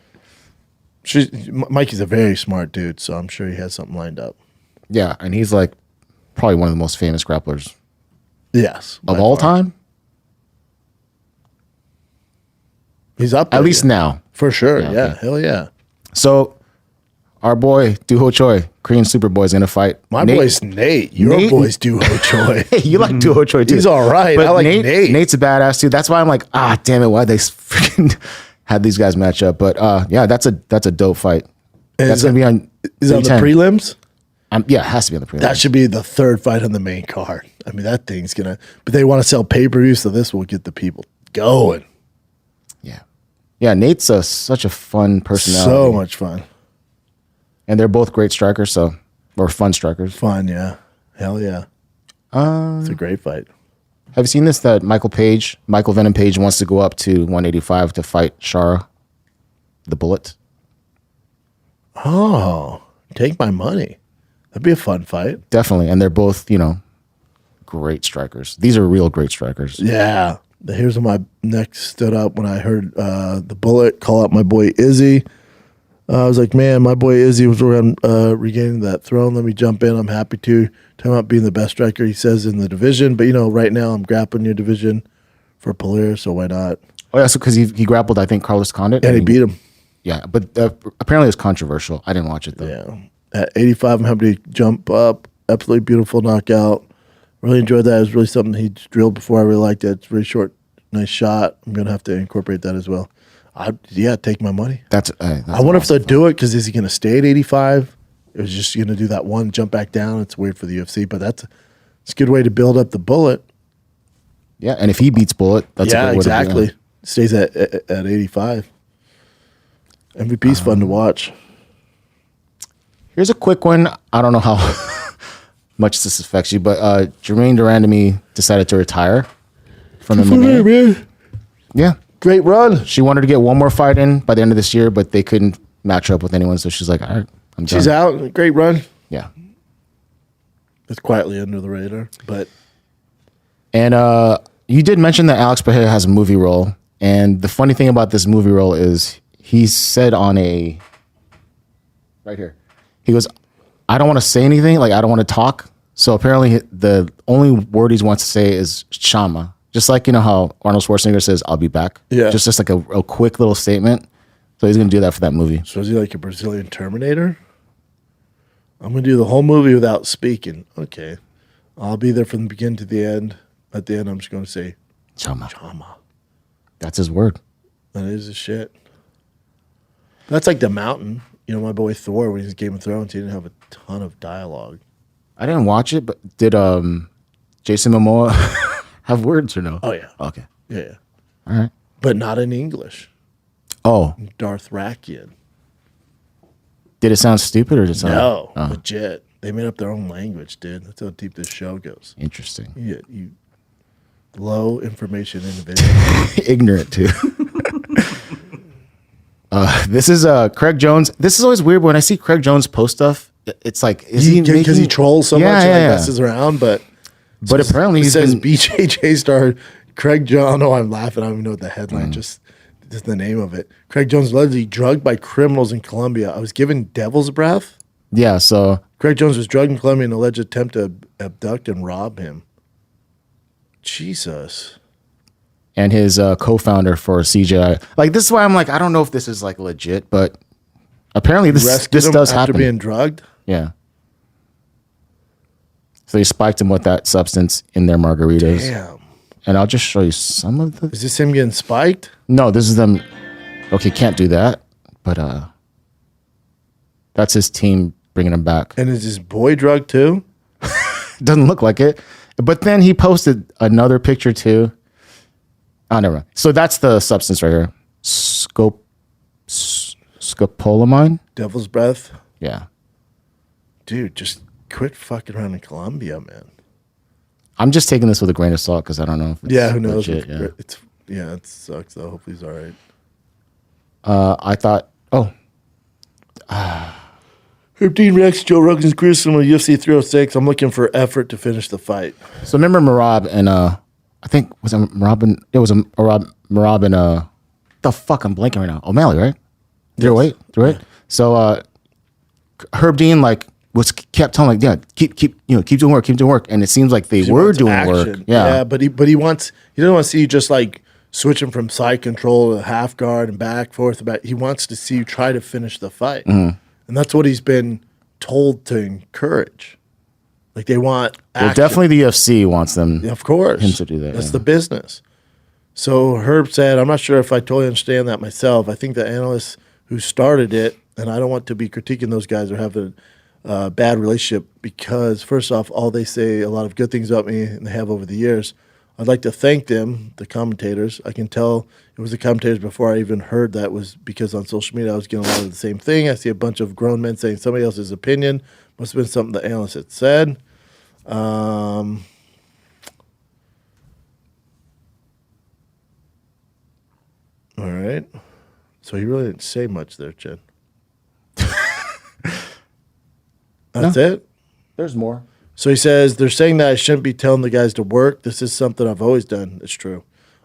Mikey's a very smart dude, so I'm sure he has something lined up. Yeah, and he's probably one of the most famous grapplers Yes. of all time. He's up there. At least now. For sure. Yeah, Yeah. okay. Hell yeah. So, our boy, Doo Ho Choi, Korean Superboy, is going to fight. My boy's Nate. Your boy's Doo Ho Choi. Hey, you like Doo Ho Choi, too. He's all right. But I like Nate. Nate's a badass, too. That's why I'm damn it, why'd they freaking had these guys match up? But, yeah, that's a dope fight. That's going to be on... Is it on the 310. prelims? Yeah, it has to be on the prelims. That should be the third fight on the main card. That thing's going to... But they want to sell pay-per-view, so this will get the people going. Yeah. Yeah, Nate's such a fun personality. So much fun. And they're both great strikers, so or fun strikers. Fun, yeah. Hell yeah. It's a great fight. Have you seen this? That Michael Venom Page wants to go up to 185 to fight Shara, the Bullet. Oh, take my money. That'd be a fun fight. Definitely, and they're both great strikers. These are real great strikers. Yeah. Here's when my neck stood up when I heard the Bullet call out my boy Izzy. I was like, man, my boy Izzy was around regaining that throne. Let me jump in. I'm happy to. Talking about being the best striker, he says, in the division. But, right now I'm grappling your division for Polaire, so why not? Oh, yeah, so because he grappled, I think, Carlos Condit. And he beat him. Yeah, but apparently it's controversial. I didn't watch it, though. Yeah. At 85, I'm happy to jump up. Absolutely beautiful knockout. Really enjoyed that. It was really something he drilled before. I really liked it. It's a really short, nice shot. I'm going to have to incorporate that as well. Take my money. That's I wonder if they'll do it, because is he going to stay at 85? It was just going to do that one, jump back down. It's weird for the UFC, but it's a good way to build up the Bullet. Yeah, and if he beats Bullet, that's a good way exactly. to Stays at 85. MVP's fun to watch. Here's a quick one. I don't know how much this affects you, but Jermaine Durandamy decided to retire from MMA. Man. Yeah. Great run. She wanted to get one more fight in by the end of this year, but they couldn't match up with anyone, so she's like, all right, I'm done. She's out. Great run. Yeah. It's quietly under the radar, but... And you did mention that Alex Pereira has a movie role, and the funny thing about this movie role is he said right here, he goes, I don't want to say anything, I don't want to talk. So apparently the only word he wants to say is Shama. Just like, how Arnold Schwarzenegger says, I'll be back. Yeah. Just like a quick little statement. So he's going to do that for that movie. So is he like a Brazilian Terminator? I'm going to do the whole movie without speaking. Okay. I'll be there from the beginning to the end. At the end, I'm just going to say, Shama. Shama. That's his word. That is the shit. That's like The Mountain. My boy Thor, when he was in Game of Thrones, he didn't have a ton of dialogue. I didn't watch it, but did Jason Momoa have words or no? Oh, yeah. Okay. Yeah. All right. But not in English. Oh. Dothraki. Did it sound stupid or just No, legit. They made up their own language, dude. That's how deep this show goes. Interesting. You low information individual. Ignorant too. This is Craig Jones. This is always weird when I see Craig Jones post stuff. It's like, is he because he trolls so much and messes around, but apparently he says BJJ star Craig Jones. No, I'm laughing. I don't even know what the headline just the name of it. Craig Jones allegedly drugged by criminals in Colombia. I was given devil's breath. Yeah, so Craig Jones was drugged in Colombia in an alleged attempt to abduct and rob him. Jesus. And his co-founder for CJI. This is why I'm I don't know if this is legit, but apparently this does happen. After being drugged? Yeah. So they spiked him with that substance in their margaritas. Damn. And I'll just show you some of the... Is this him getting spiked? No, this is them... Okay, can't do that. But that's his team bringing him back. And is his boy drugged too? Doesn't look like it. But then he posted another picture too. Oh, never mind. So that's the substance right here. Scopolamine? Devil's breath? Yeah. Dude, just quit fucking around in Colombia, man. I'm just taking this with a grain of salt because I don't know if it's who knows? legit, it sucks though. Hopefully he's all right. I thought, 15 reacts Joe Rogan's gruesome on UFC 306. I'm looking for effort to finish the fight. So remember Marab and I think was it Marab and it was a Marab and the fuck I'm blanking right now. O'Malley, right? Through weight. So Herb Dean kept telling keep doing work, and it seems like they were doing action. work. Yeah, but he doesn't want to see you just switching from side control to half guard and back forth. He wants to see you try to finish the fight, and that's what he's been told to encourage. They want action. Well, definitely the UFC wants them. Of course, him to do that. That's the business. So Herb said, I'm not sure if I totally understand that myself. I think the analysts who started it, and I don't want to be critiquing those guys or have a bad relationship because, first off, all they say a lot of good things about me, and they have over the years. I'd like to thank them, the commentators. I can tell it was the commentators before I even heard that was because on social media I was getting a lot of the same thing. I see a bunch of grown men saying somebody else's opinion. Must have been something the analyst had said. All right. So he really didn't say much there, Jen. That's it? There's more. So he says, they're saying that I shouldn't be telling the guys to work. This is something I've always done. It's true.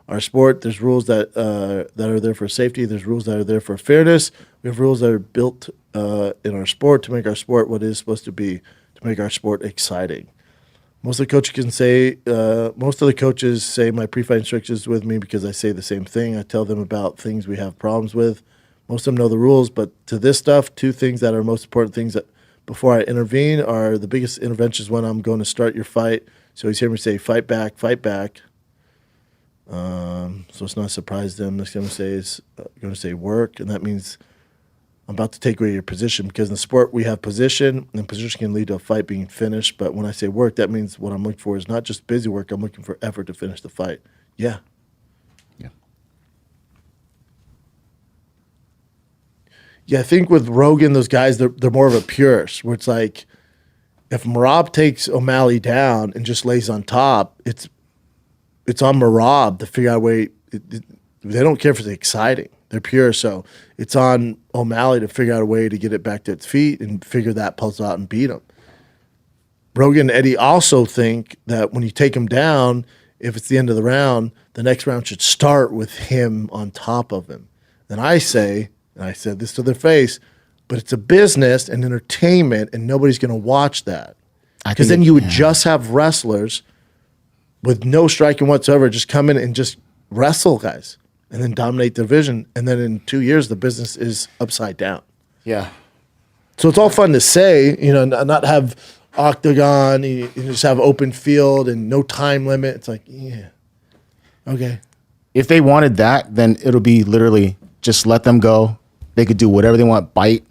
Our sport, there's rules that are there for safety. There's rules that are there for fairness. We have rules that are built in our sport to make our sport what it is supposed to be, to make our sport exciting. Most of the coaches say my pre-fight instructions with me because I say the same thing. I tell them about things we have problems with. Most of them know the rules, but to this stuff, two things that are most important things that before I intervene are the biggest interventions when I'm going to start your fight. So he's hearing me say, fight back, fight back. So it's not a surprise to them. Next thing I'm going to say work, and that means I'm about to take away your position because in the sport we have position, and position can lead to a fight being finished. But when I say work, that means what I'm looking for is not just busy work. I'm looking for effort to finish the fight. Yeah. Yeah, I think with Rogan, those guys, they're more of a purist, where it's like if Merab takes O'Malley down and just lays on top, it's on Merab to figure out a way. They don't care if it's exciting. They're pure, so it's on O'Malley to figure out a way to get it back to its feet and figure that puzzle out and beat him. Rogan and Eddie also think that when you take him down, if it's the end of the round, the next round should start with him on top of him. Then I say, and I said this to their face, but it's a business and entertainment, and nobody's going to watch that. Because then you would just have wrestlers with no striking whatsoever just come in and just wrestle guys and then dominate the division. And then in 2 years, the business is upside down. Yeah. So it's all fun to say, not have octagon, you just have open field and no time limit. It's like, yeah, okay. If they wanted that, then it'll be literally just let them go. They could do whatever they want, bite,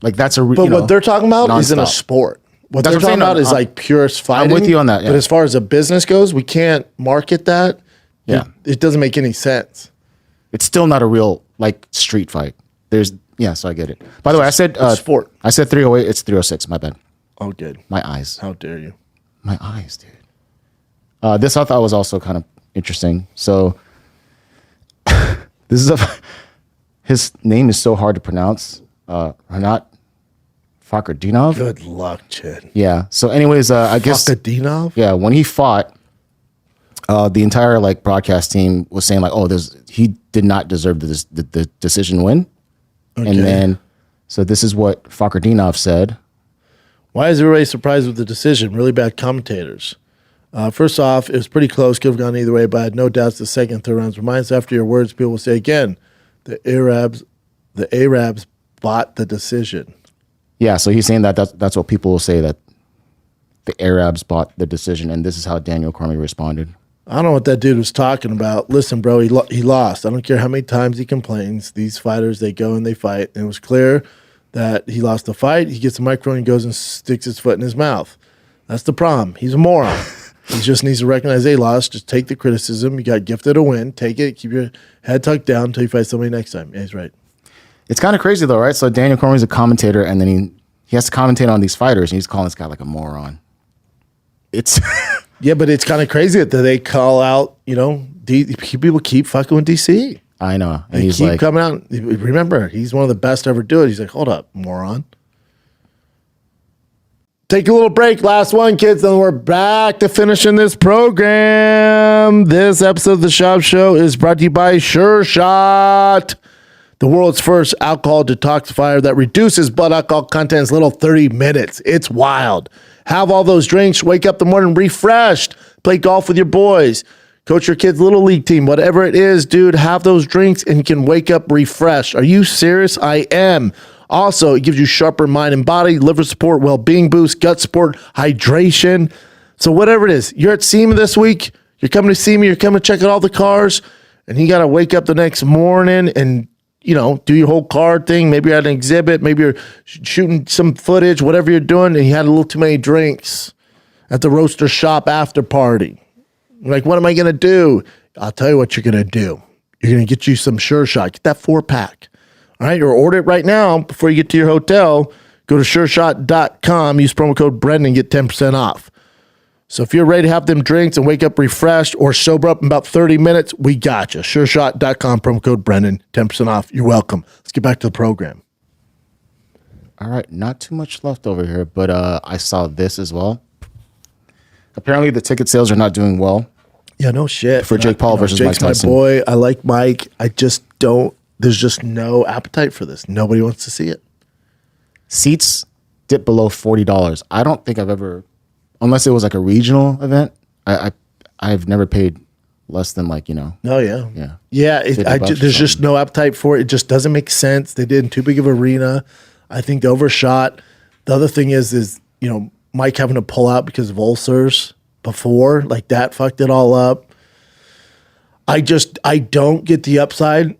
like that's a But what they're talking about nonstop. isn't a sport. What That's they're what I'm talking saying. about is like purist fighting. I'm with you on that, yeah. But as far as a business goes, we can't market that. Yeah. It doesn't make any sense. It's still not a real street fight. So I get it. By the way, I said sport. I said 308. It's 306. My bad. Oh, good. My eyes. How dare you? My eyes, dude. This I thought was also kind of interesting. So this is his name is so hard to pronounce. Renat Fakardinov. Good luck, Chad. Yeah. So, anyways, I guess Fakardinov? Yeah, when he fought, the entire broadcast team was saying he did not deserve the decision win. Okay. And then, so this is what Fakardinov said. Why is everybody surprised with the decision? Really bad commentators. First off, it was pretty close. Could have gone either way, but I had no doubts the second and third rounds were mine. So after your words, people will say again, the Arabs bought the decision. Yeah, so he's saying that's what people will say, that the Arabs bought the decision, and this is how Daniel Cormier responded. I don't know what that dude was talking about. Listen, bro, he lost. I don't care how many times he complains. These fighters, they go and they fight, and it was clear that he lost the fight. He gets the microphone and goes and sticks his foot in his mouth. That's the problem. He's a moron. He just needs to recognize they lost. Just take the criticism. You got gifted a win. Take it. Keep your head tucked down until you fight somebody next time. Yeah, he's right. It's kind of crazy though, right? So Daniel Cormier's a commentator, and then he has to commentate on these fighters, and he's calling this guy like a moron. It's yeah, but it's kind of crazy that they call out. People keep fucking with DC. I know, and they keep coming out. Remember, he's one of the best to ever do it. He's like, hold up, moron. Take a little break. Last one, kids. Then we're back to finishing this program. This episode of the Schaub Show is brought to you by Sure Shot, the world's first alcohol detoxifier that reduces blood alcohol content in as little 30 minutes. It's wild. Have all those drinks. Wake up in the morning refreshed. Play golf with your boys. Coach your kids' little league team. Whatever it is, dude, have those drinks and you can wake up refreshed. Are you serious? I am. Also, it gives you sharper mind and body, liver support, well-being boost, gut support, hydration. So whatever it is, you're at SEMA this week, you're coming to SEMA, you're coming to check out all the cars, and you got to wake up the next morning and, do your whole card thing. Maybe you're at an exhibit, maybe you're shooting some footage, whatever you're doing, and you had a little too many drinks at the roaster shop after party. You're like, what am I going to do? I'll tell you what you're going to do. You're going to get you some Sure Shot. Get that 4-pack. All right, or order it right now before you get to your hotel. Go to sureshot.com, use promo code Brendan, get 10% off. So if you're ready to have them drinks and wake up refreshed or sober up in about 30 minutes, we got you. Sureshot.com, promo code Brendan, 10% off. You're welcome. Let's get back to the program. All right, not too much left over here, but I saw this as well. Apparently, the ticket sales are not doing well. Yeah, no shit. For Jake Paul versus Jake's Mike Tyson. my boy. I like Mike. I just don't. There's just no appetite for this. Nobody wants to see it. Seats dip below $40. I don't think I've ever, unless it was like a regional event, I've never paid less than like, Oh, yeah. Yeah. Yeah, there's just no appetite for it. It just doesn't make sense. They did in too big of an arena. I think they overshot. The other thing is Mike having to pull out because of ulcers before, like that fucked it all up. I don't get the upside.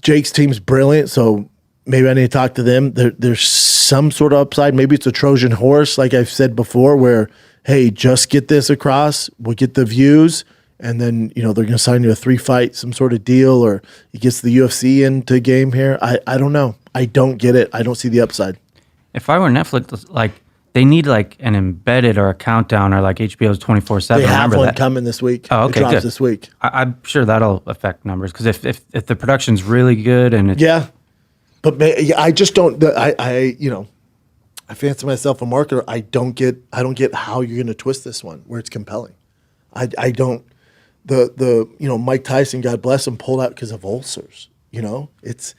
Jake's team's brilliant, so maybe I need to talk to them. There's some sort of upside. Maybe it's a Trojan horse, like I've said before, where, hey, just get this across, we'll get the views, and then, they're going to sign you a 3-fight, some sort of deal, or he gets the UFC into a game here. I don't know. I don't get it. I don't see the upside. If I were Netflix, like, they need like an embedded or a countdown or like HBO's 24/7. They have Remember one that? coming this week. Oh, okay, it drops good. this week. I'm sure that'll affect numbers because if the production's really good and it's, Yeah, but I just don't. I fancy myself a marketer. I don't get how you're going to twist this one where it's compelling. I don't. Mike Tyson, God bless him, pulled out because of ulcers. It's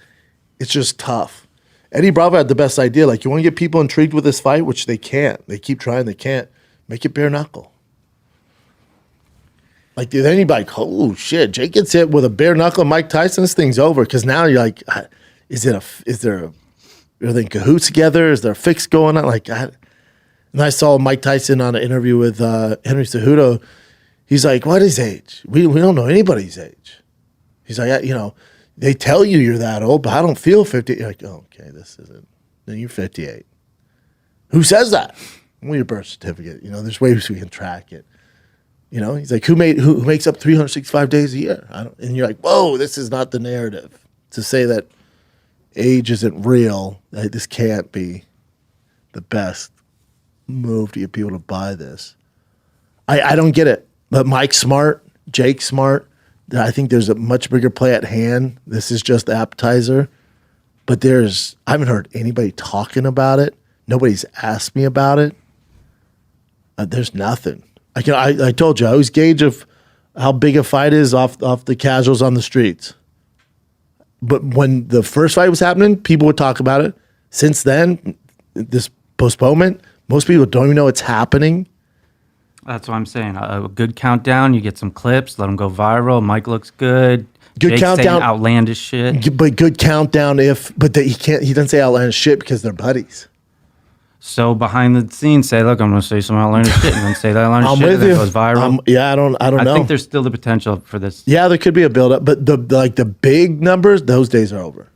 just tough. Eddie Bravo had the best idea. Like, you want to get people intrigued with this fight, which they can't. They keep trying, they can't. Make it bare knuckle. Like, did anybody, oh shit, Jake gets hit with a bare knuckle, Mike Tyson, this thing's over. Because now you're like, are they in cahoots together? Is there a fix going on? And I saw Mike Tyson on an interview with Henry Cejudo. He's like, what is age? We don't know anybody's age. He's like, they tell you you're that old, but I don't feel 50. You're like, oh, okay, this isn't. Then you're 58. Who says that? Well, your birth certificate. There's ways we can track it. He's like, who makes up 365 days a year? And you're like, whoa, this is not the narrative. To say that age isn't real, this can't be the best move to get people to buy this. I don't get it. But Mike's smart. Jake's smart. I think there's a much bigger play at hand. This is just the appetizer. But I haven't heard anybody talking about it. Nobody's asked me about it. There's nothing. I told you, I always gauge of how big a fight is off the casuals on the streets. But when the first fight was happening, people would talk about it. Since then, this postponement, most people don't even know it's happening. that's what I'm saying. A good countdown, you get some clips, let them go viral. Mike looks good. Good Jake's countdown, saying outlandish shit. But good countdown he doesn't say outlandish shit because they're buddies. So behind the scenes, say, look, I'm going to say some outlandish shit, and then say that outlandish I'm shit, with and then you. it goes viral. I don't know. I think there's still the potential for this. Yeah, there could be a build-up, but the big numbers, those days are over.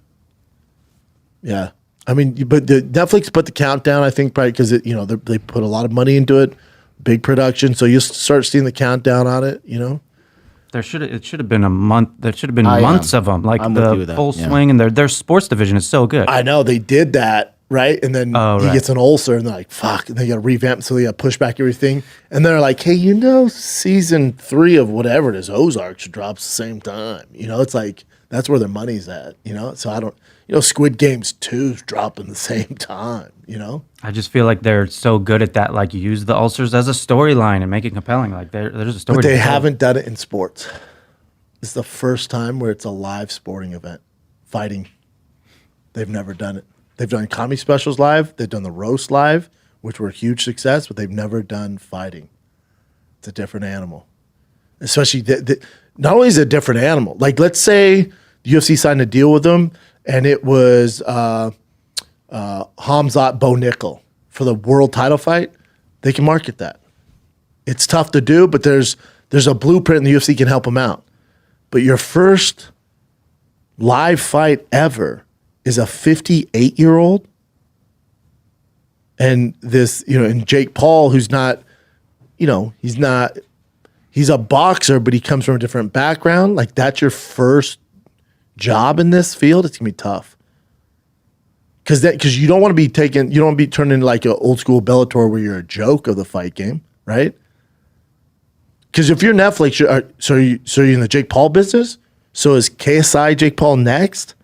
Yeah, I mean, but Netflix put the countdown. I think probably because they put a lot of money into it, big production. So you start seeing the countdown on it. It should have been a month. There should have been months of them, like I'm with you the with that, full yeah. swing, and their sports division is so good. I know they did that, right? And then he gets an ulcer, and they're like, "Fuck!" And they got to revamp, so they got to push back everything. And they're like, "Hey, season 3 of whatever it is, Ozark should drop at the same time." It's like that's where their money's at. So I don't. Squid Games 2's dropping the same time. I just feel like they're so good at that. Like, use the ulcers as a storyline and make it compelling. Like, there's a story. But they to tell. haven't done it in sports. It's the first time where it's a live sporting event, fighting. They've never done it. They've done comedy specials live. They've done the roast live, which were a huge success, but they've never done fighting. It's a different animal. Especially, not only is it a different animal, like let's say the UFC signed a deal with them and it was Hamzat Bo Nickel for the world title fight, they can market that. It's tough to do, but there's a blueprint and the UFC can help them out. But your first live fight ever is a 58-year-old, and this, and Jake Paul, who's not, he's a boxer, but he comes from a different background. Like, that's your first job in this field. It's gonna be tough. Because you don't want to be taken, you don't want to be turned into like an old school Bellator where you're a joke of the fight game, right? Because if you're Netflix, so you're in the Jake Paul business? So is KSI Jake Paul next?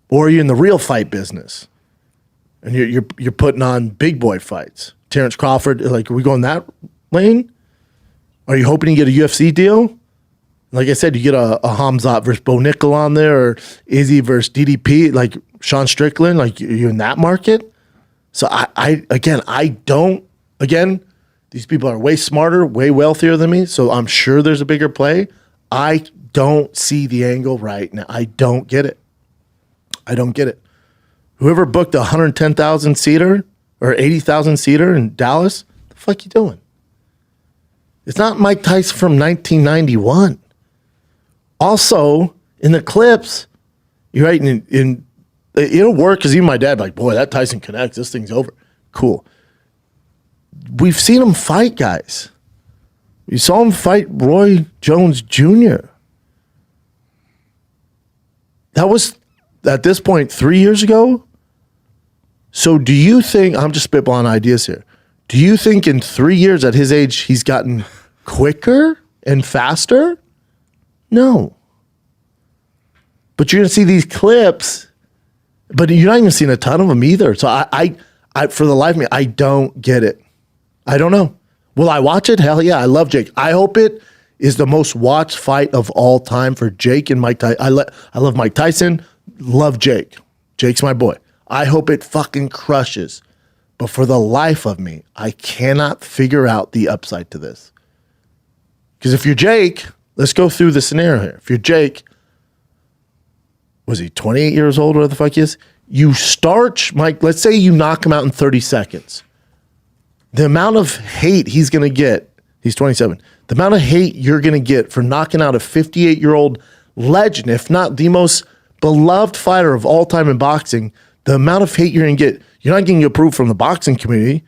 Or are you in the real fight business? And you're putting on big boy fights. Terrence Crawford, like, are we going that lane? Are you hoping you get a UFC deal? Like I said, you get a Hamzat versus Bo Nickel on there, or Izzy versus DDP, like Sean Strickland, like you in that market. So these people are way smarter, way wealthier than me. So I'm sure there's a bigger play. I don't see the angle right now. I don't get it. Whoever booked a 110,000 seater or 80,000 seater in Dallas, the fuck you doing? It's not Mike Tyson from 1991. Also, in the clips, you're right, it'll work because even my dad, like, boy, that Tyson connects. This thing's over. Cool. We've seen him fight guys. You saw him fight Roy Jones Jr. That was, at this point, 3 years ago. So do you think, I'm just spitballing ideas here, do you think in 3 years at his age he's gotten quicker and faster? No. But you're going to see these clips, but you're not even seeing a ton of them either. So I for the life of me, I don't get it. I don't know. Will I watch it? Hell yeah, I love Jake. I hope it is the most watched fight of all time for Jake and Mike Tyson. I love Mike Tyson, love Jake. Jake's my boy. I hope it fucking crushes. But for the life of me, I cannot figure out the upside to this. Because if you're Jake, let's go through the scenario here. If you're Jake, was he 28 years old, whatever the fuck he is? You starch Mike, let's say you knock him out in 30 seconds. The amount of hate he's going to get, he's 27, the amount of hate you're going to get for knocking out a 58-year-old legend, if not the most beloved fighter of all time in boxing, the amount of hate you're going to get, you're not getting approved from the boxing community.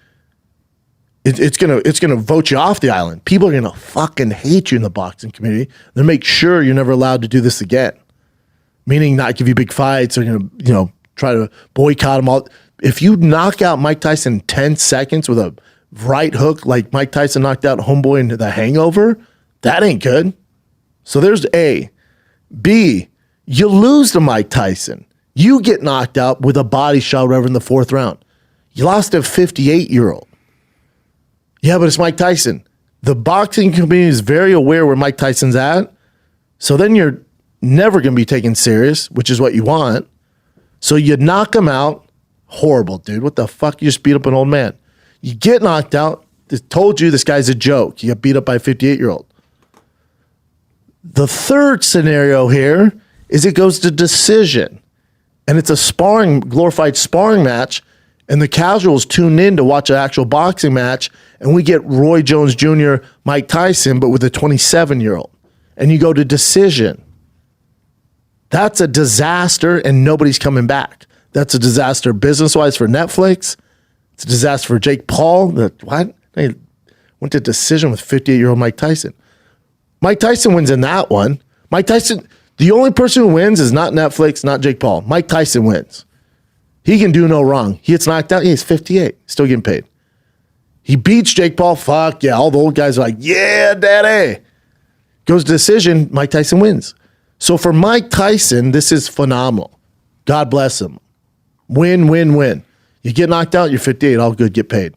It's gonna vote you off the island. People are going to fucking hate you in the boxing community. They'll make sure you're never allowed to do this again. Meaning not give you big fights. They're going to, try to boycott them all. If you knock out Mike Tyson in 10 seconds with a right hook like Mike Tyson knocked out Homeboy into The Hangover, that ain't good. So there's A. B, you lose to Mike Tyson. You get knocked out with a body shot right in the fourth round. You lost to a 58-year-old. Yeah, but it's Mike Tyson. The boxing community is very aware where Mike Tyson's at. So then you're never going to be taken serious, which is what you want. So you knock him out. Horrible, dude. What the fuck? You just beat up an old man. You get knocked out. They told you this guy's a joke. You get beat up by a 58-year-old. The third scenario here is it goes to decision. And it's a glorified sparring match. And the casuals tune in to watch an actual boxing match. And we get Roy Jones Jr., Mike Tyson, but with a 27-year-old. And you go to decision. That's a disaster, and nobody's coming back. That's a disaster business-wise for Netflix. It's a disaster for Jake Paul. What? They went to decision with 58-year-old Mike Tyson. Mike Tyson wins in that one. Mike Tyson, the only person who wins is not Netflix, not Jake Paul. Mike Tyson wins. He can do no wrong. He gets knocked out. He's 58, still getting paid. He beats Jake Paul. Fuck yeah. All the old guys are like, yeah, daddy. Goes to decision. Mike Tyson wins. So for Mike Tyson, this is phenomenal. God bless him. Win, win, win. You get knocked out, you're 58, all good, get paid.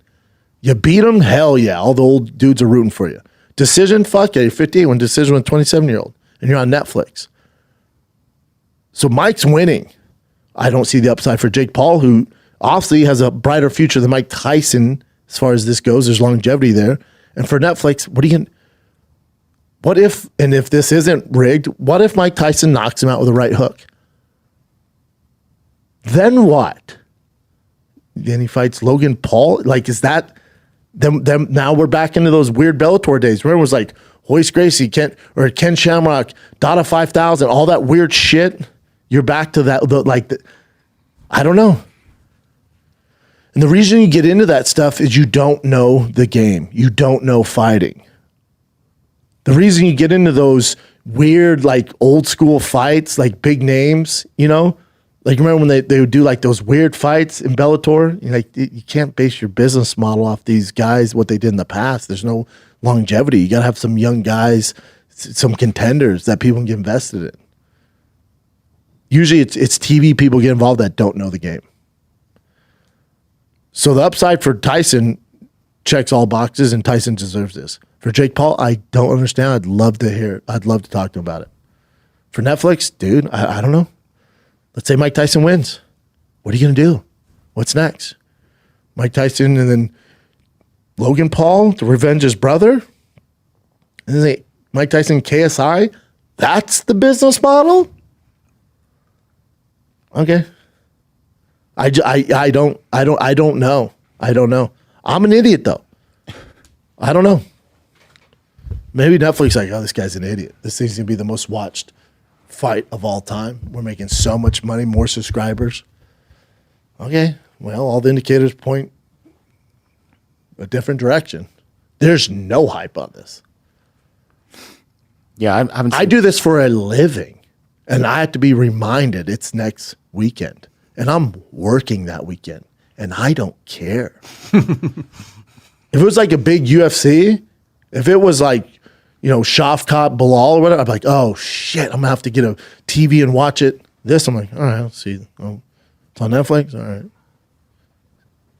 You beat him, hell yeah. All the old dudes are rooting for you. Decision, fuck yeah, you're 58 when decision with a 27-year-old, and you're on Netflix. So Mike's winning. I don't see the upside for Jake Paul, who obviously has a brighter future than Mike Tyson as far as this goes. There's longevity there. And for Netflix, what if, and if this isn't rigged, what if Mike Tyson knocks him out with a right hook? Then what? Then he fights Logan Paul? Like, is that them? Now we're back into those weird Bellator days. Remember, it was like Royce Gracie, Ken Shamrock, Dada 5000, all that weird shit. You're back to that, I don't know. And the reason you get into that stuff is you don't know the game. You don't know fighting. The reason you get into those weird, like old school fights, like big names, Like, remember when they would do like those weird fights in Bellator? You can't base your business model off these guys, what they did in the past. There's no longevity. You got to have some young guys, some contenders that people can get invested in. Usually it's TV people get involved that don't know the game. So the upside for Tyson checks all boxes, and Tyson deserves this. For Jake Paul, I don't understand. I'd love to hear. I'd love to talk to him about it. For Netflix, dude, I don't know. Let's say Mike Tyson wins. What are you going to do? What's next? Mike Tyson and then Logan Paul to revenge his brother? And then Mike Tyson KSI? That's the business model? Okay. I don't know. I don't know. I'm an idiot though. I don't know. Maybe Netflix like, oh, this guy's an idiot. This thing's going to be the most watched fight of all time. We're making so much money, more subscribers. Okay, well, all the indicators point a different direction. There's no hype on this. Yeah, I haven't. I do this for a living, and I have to be reminded it's next weekend, and I'm working that weekend, and I don't care. If it was like a big UFC, if it was like, Shavkat Bilal or whatever, I'm like, oh shit, I'm gonna have to get a TV and watch it. This, I'm like, all right, I'll see. Oh, it's on Netflix? All right.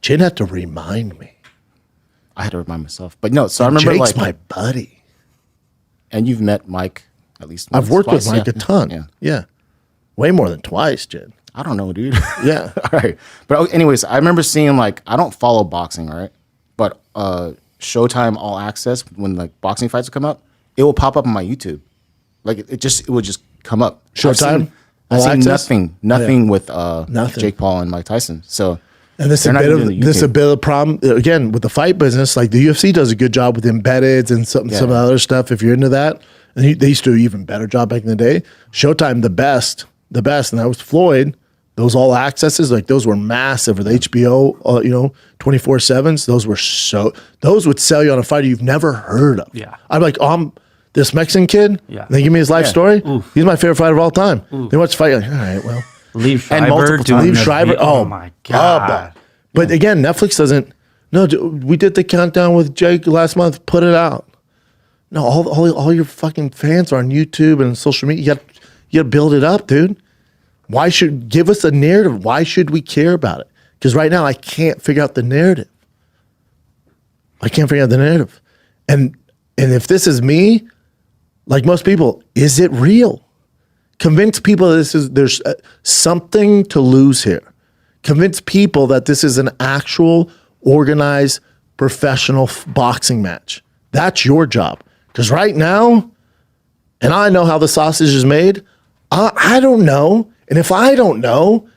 Chin had to remind me. I had to remind myself. But no, so I remember Jake's my buddy. And you've met Mike at least once, I've worked twice, with Mike a ton. Yeah. Way more than twice, Chin. I don't know, dude. Yeah. All right. But anyways, I remember seeing I don't follow boxing, right? But Showtime All Access, when boxing fights would come up, it will pop up on my YouTube. It would just come up. Showtime? I've seen nothing with Nothing. Jake Paul and Mike Tyson. So And this they're not even doing the a YouTube. bit of a problem again with the fight business. Like the UFC does a good job with embeddeds and some of the other stuff. If you're into that, and they used to do an even better job back in the day. Showtime, the best, and that was Floyd. Those all accesses, those were massive. Or the HBO, 24/7s. Those would sell you on a fighter you've never heard of. Yeah. I'm like, this Mexican kid. Yeah. And they give me his life story. Oof. He's my favorite fighter of all time. They watch the fight. You're like, all right, well. Leave And Schreiber. multiple doing times. Leave the Schreiber. beat. Oh My God. But again, Netflix doesn't. No, we did the countdown with Jake last month. Put it out. No, all your fucking fans are on YouTube and social media. You got to build it up, dude. Give us a narrative? Why should we care about it? Because right now I can't figure out the narrative. And if this is me, like most people, is it real? Convince people that there's something to lose here. Convince people that this is an actual organized professional boxing match. That's your job. Because right now, and I know how the sausage is made, I don't know. And if I don't know,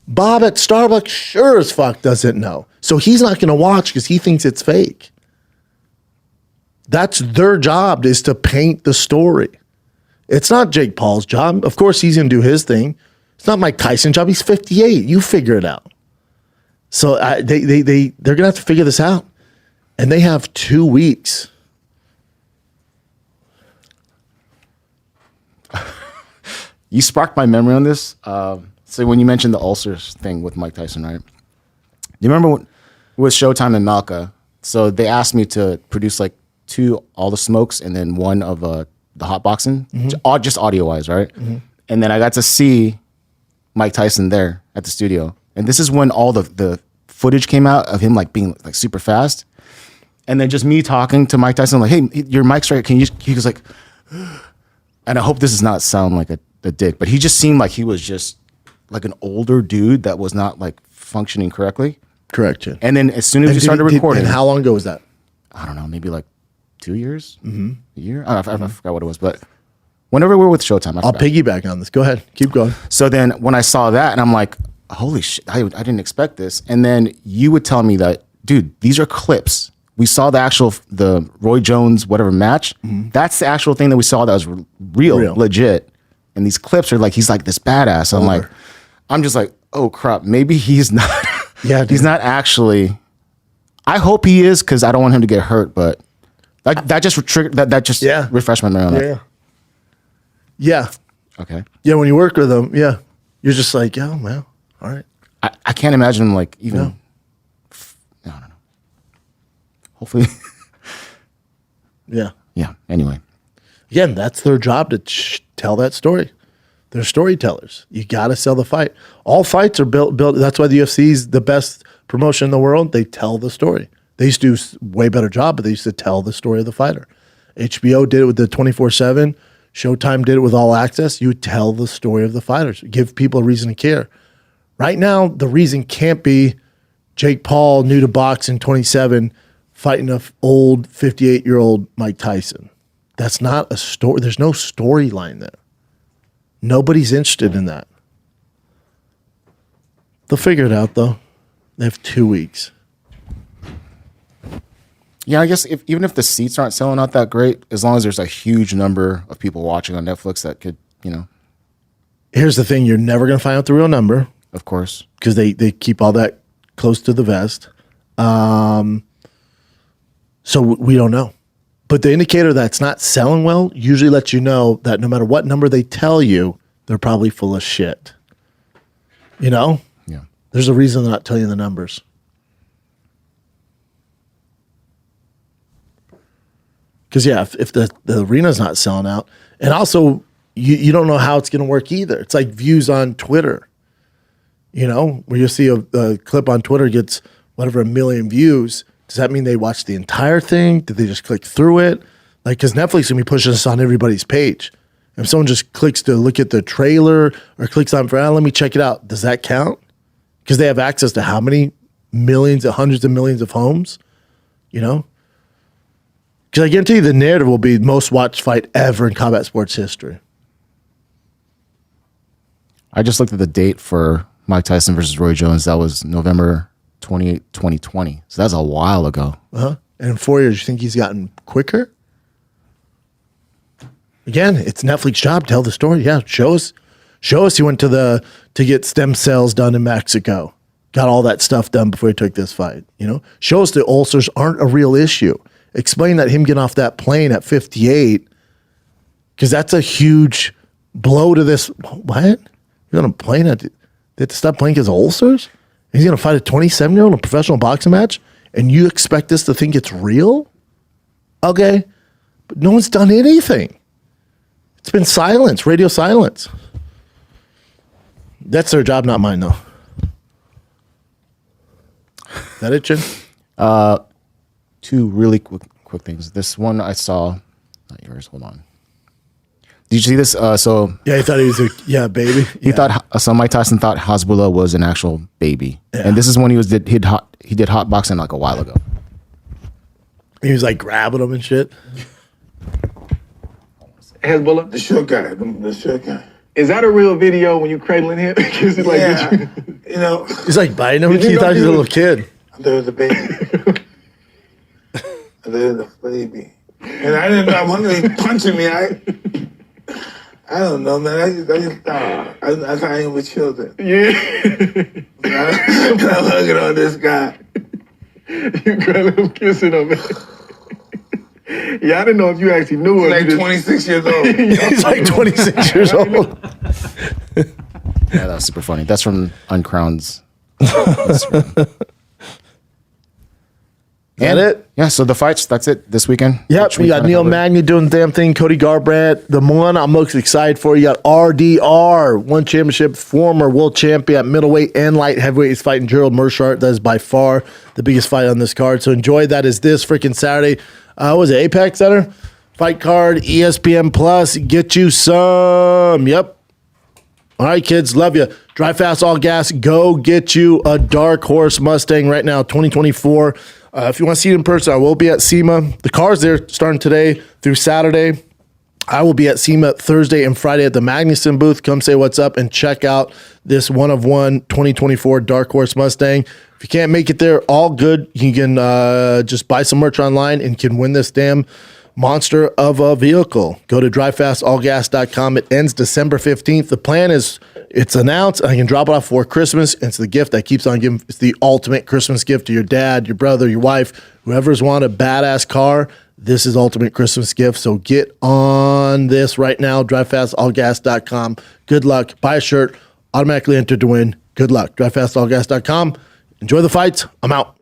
Bob at Starbucks sure as fuck doesn't know. So he's not going to watch because he thinks it's fake. That's their job, is to paint the story. It's not Jake Paul's job. Of course, he's going to do his thing. It's not Mike Tyson's job. He's 58. You figure it out. So they're going to have to figure this out. And they have 2 weeks. You sparked my memory on this. So when you mentioned the ulcers thing with Mike Tyson, right? You remember when it was Showtime in Malca? So they asked me to produce 2 All the Smokes and then 1 of the hot boxing, just audio wise, right? Mm-hmm. And then I got to see Mike Tyson there at the studio. And this is when all the footage came out of him being super fast. And then just me talking to Mike Tyson, hey, your mic's right. He was like, and I hope this does not sound like a dick, but he just seemed like he was just an older dude that was not functioning correctly. Correct, Jen. And then as soon as we started recording. And how long ago was that? I don't know, maybe 2 years? Mm-hmm. A year? I forgot what it was, but whenever we were with Showtime, I'll piggyback on this. Go ahead. Keep going. So then when I saw that, and I'm like, holy shit, I didn't expect this. And then you would tell me that, dude, these are clips. We saw the Roy Jones, whatever match. Mm-hmm. That's the actual thing that we saw that was real. Legit. And these clips are he's this badass. I'm just oh crap, maybe he's not. Yeah, he's not actually. I hope he is, because I don't want him to get hurt. But that just triggered that just refreshed my memory on that. Yeah. Okay. Yeah, when you work with them, yeah. You're just like, oh, well, all right. I can't imagine like even. No. I don't know. Hopefully. Yeah. Yeah. Anyway. Again, that's their job to tell that story. They're storytellers. You got to sell the fight. All fights are built. That's why the UFC is the best promotion in the world. They tell the story. They used to do a way better job, but they used to tell the story of the fighter. HBO did it with the 24/7. Showtime did it with All Access. You tell the story of the fighters. Give people a reason to care. Right now, the reason can't be Jake Paul, new to boxing, 27, fighting an old 58-year-old Mike Tyson. That's not a story. There's no storyline there. Nobody's interested in that. They'll figure it out, though. They have 2 weeks. Yeah, I guess even if the seats aren't selling out that great, as long as there's a huge number of people watching on Netflix that could, Here's the thing. You're never going to find out the real number. Of course. Because they keep all that close to the vest. So we don't know. But the indicator that's not selling well usually lets you know that no matter what number they tell you, they're probably full of shit. Yeah. There's a reason they're not telling you the numbers. Because, if the arena's not selling out, and also you don't know how it's going to work either. It's like views on Twitter, where you see a clip on Twitter gets whatever 1 million views. Does that mean they watched the entire thing? Did they just click through it? Like, because Netflix can be pushing this on everybody's page. If someone just clicks to look at the trailer or clicks on, let me check it out, does that count? Because they have access to how many millions, hundreds of millions of homes, Because I guarantee you the narrative will be most watched fight ever in combat sports history. I just looked at the date for Mike Tyson versus Roy Jones. That was November 28, 2020. So that's a while ago. And in 4 years, you think he's gotten quicker? Again, it's Netflix's job to tell the story. Yeah, show us he went to get stem cells done in Mexico. Got all that stuff done before he took this fight. Show us the ulcers aren't a real issue. Explain that him getting off that plane at 58, because that's a huge blow to this. What? You're on a plane they have to stop playing because of ulcers? He's going to fight a 27-year-old in a professional boxing match, and you expect us to think it's real? Okay. But no one's done anything. It's been silence, radio silence. That's their job, not mine, though. Is that it, Chin? Two really quick things. This one I saw, not yours. Hold on. Did you see this? Yeah, he thought he was a baby. He thought Mike Tyson thought Hasbullah was an actual baby, and this is when he did hot boxing like a while ago. He was like grabbing him and shit. Hezbollah? The short guy. The short guy. Is that a real video when you cradling him? Because it's He's like biting him. He thought he was a little kid. There was a baby. There's a baby. And I didn't know. I wanted to be punching me. I don't know, man. I am with children. Yeah. I'm hugging on this guy. You grabbing him, kissing him. Yeah, I didn't know if you actually knew him. He's like 26 years old. He's like 26 years old. Yeah, that was super funny. That's from Uncrowned's. Is that it? Yeah, so the fights, that's it this weekend. Yep, we got Neil Magny doing the damn thing, Cody Garbrandt. The one I'm most excited for, you got RDR, one championship, former world champion at middleweight and light heavyweight. He's fighting Gerald Meerschaert. That is by far the biggest fight on this card. So enjoy. That is this freaking Saturday. Was it Apex Center? Fight card, ESPN Plus. Get you some. Yep. All right, kids, love you. Drive fast, all gas. Go get you a Dark Horse Mustang right now, 2024. If you want to see it in person, I will be at SEMA. The car's there starting today through Saturday. I will be at SEMA Thursday and Friday at the Magnuson booth. Come say what's up and check out this one-of-one 2024 Dark Horse Mustang. If you can't make it there, all good. You can just buy some merch online and can win this damn monster of a vehicle. Go to drivefastallgas.com. It ends December 15th. The plan is it's announced. I can drop it off for Christmas. It's the gift that keeps on giving. It's the ultimate Christmas gift to your dad, your brother, your wife, whoever's want a badass car. This is ultimate Christmas gift. So get on this right now. Drivefastallgas.com. Good luck. Buy a shirt. automatically entered to win. Good luck. DriveFastAllGas.com. Enjoy the fights. I'm out.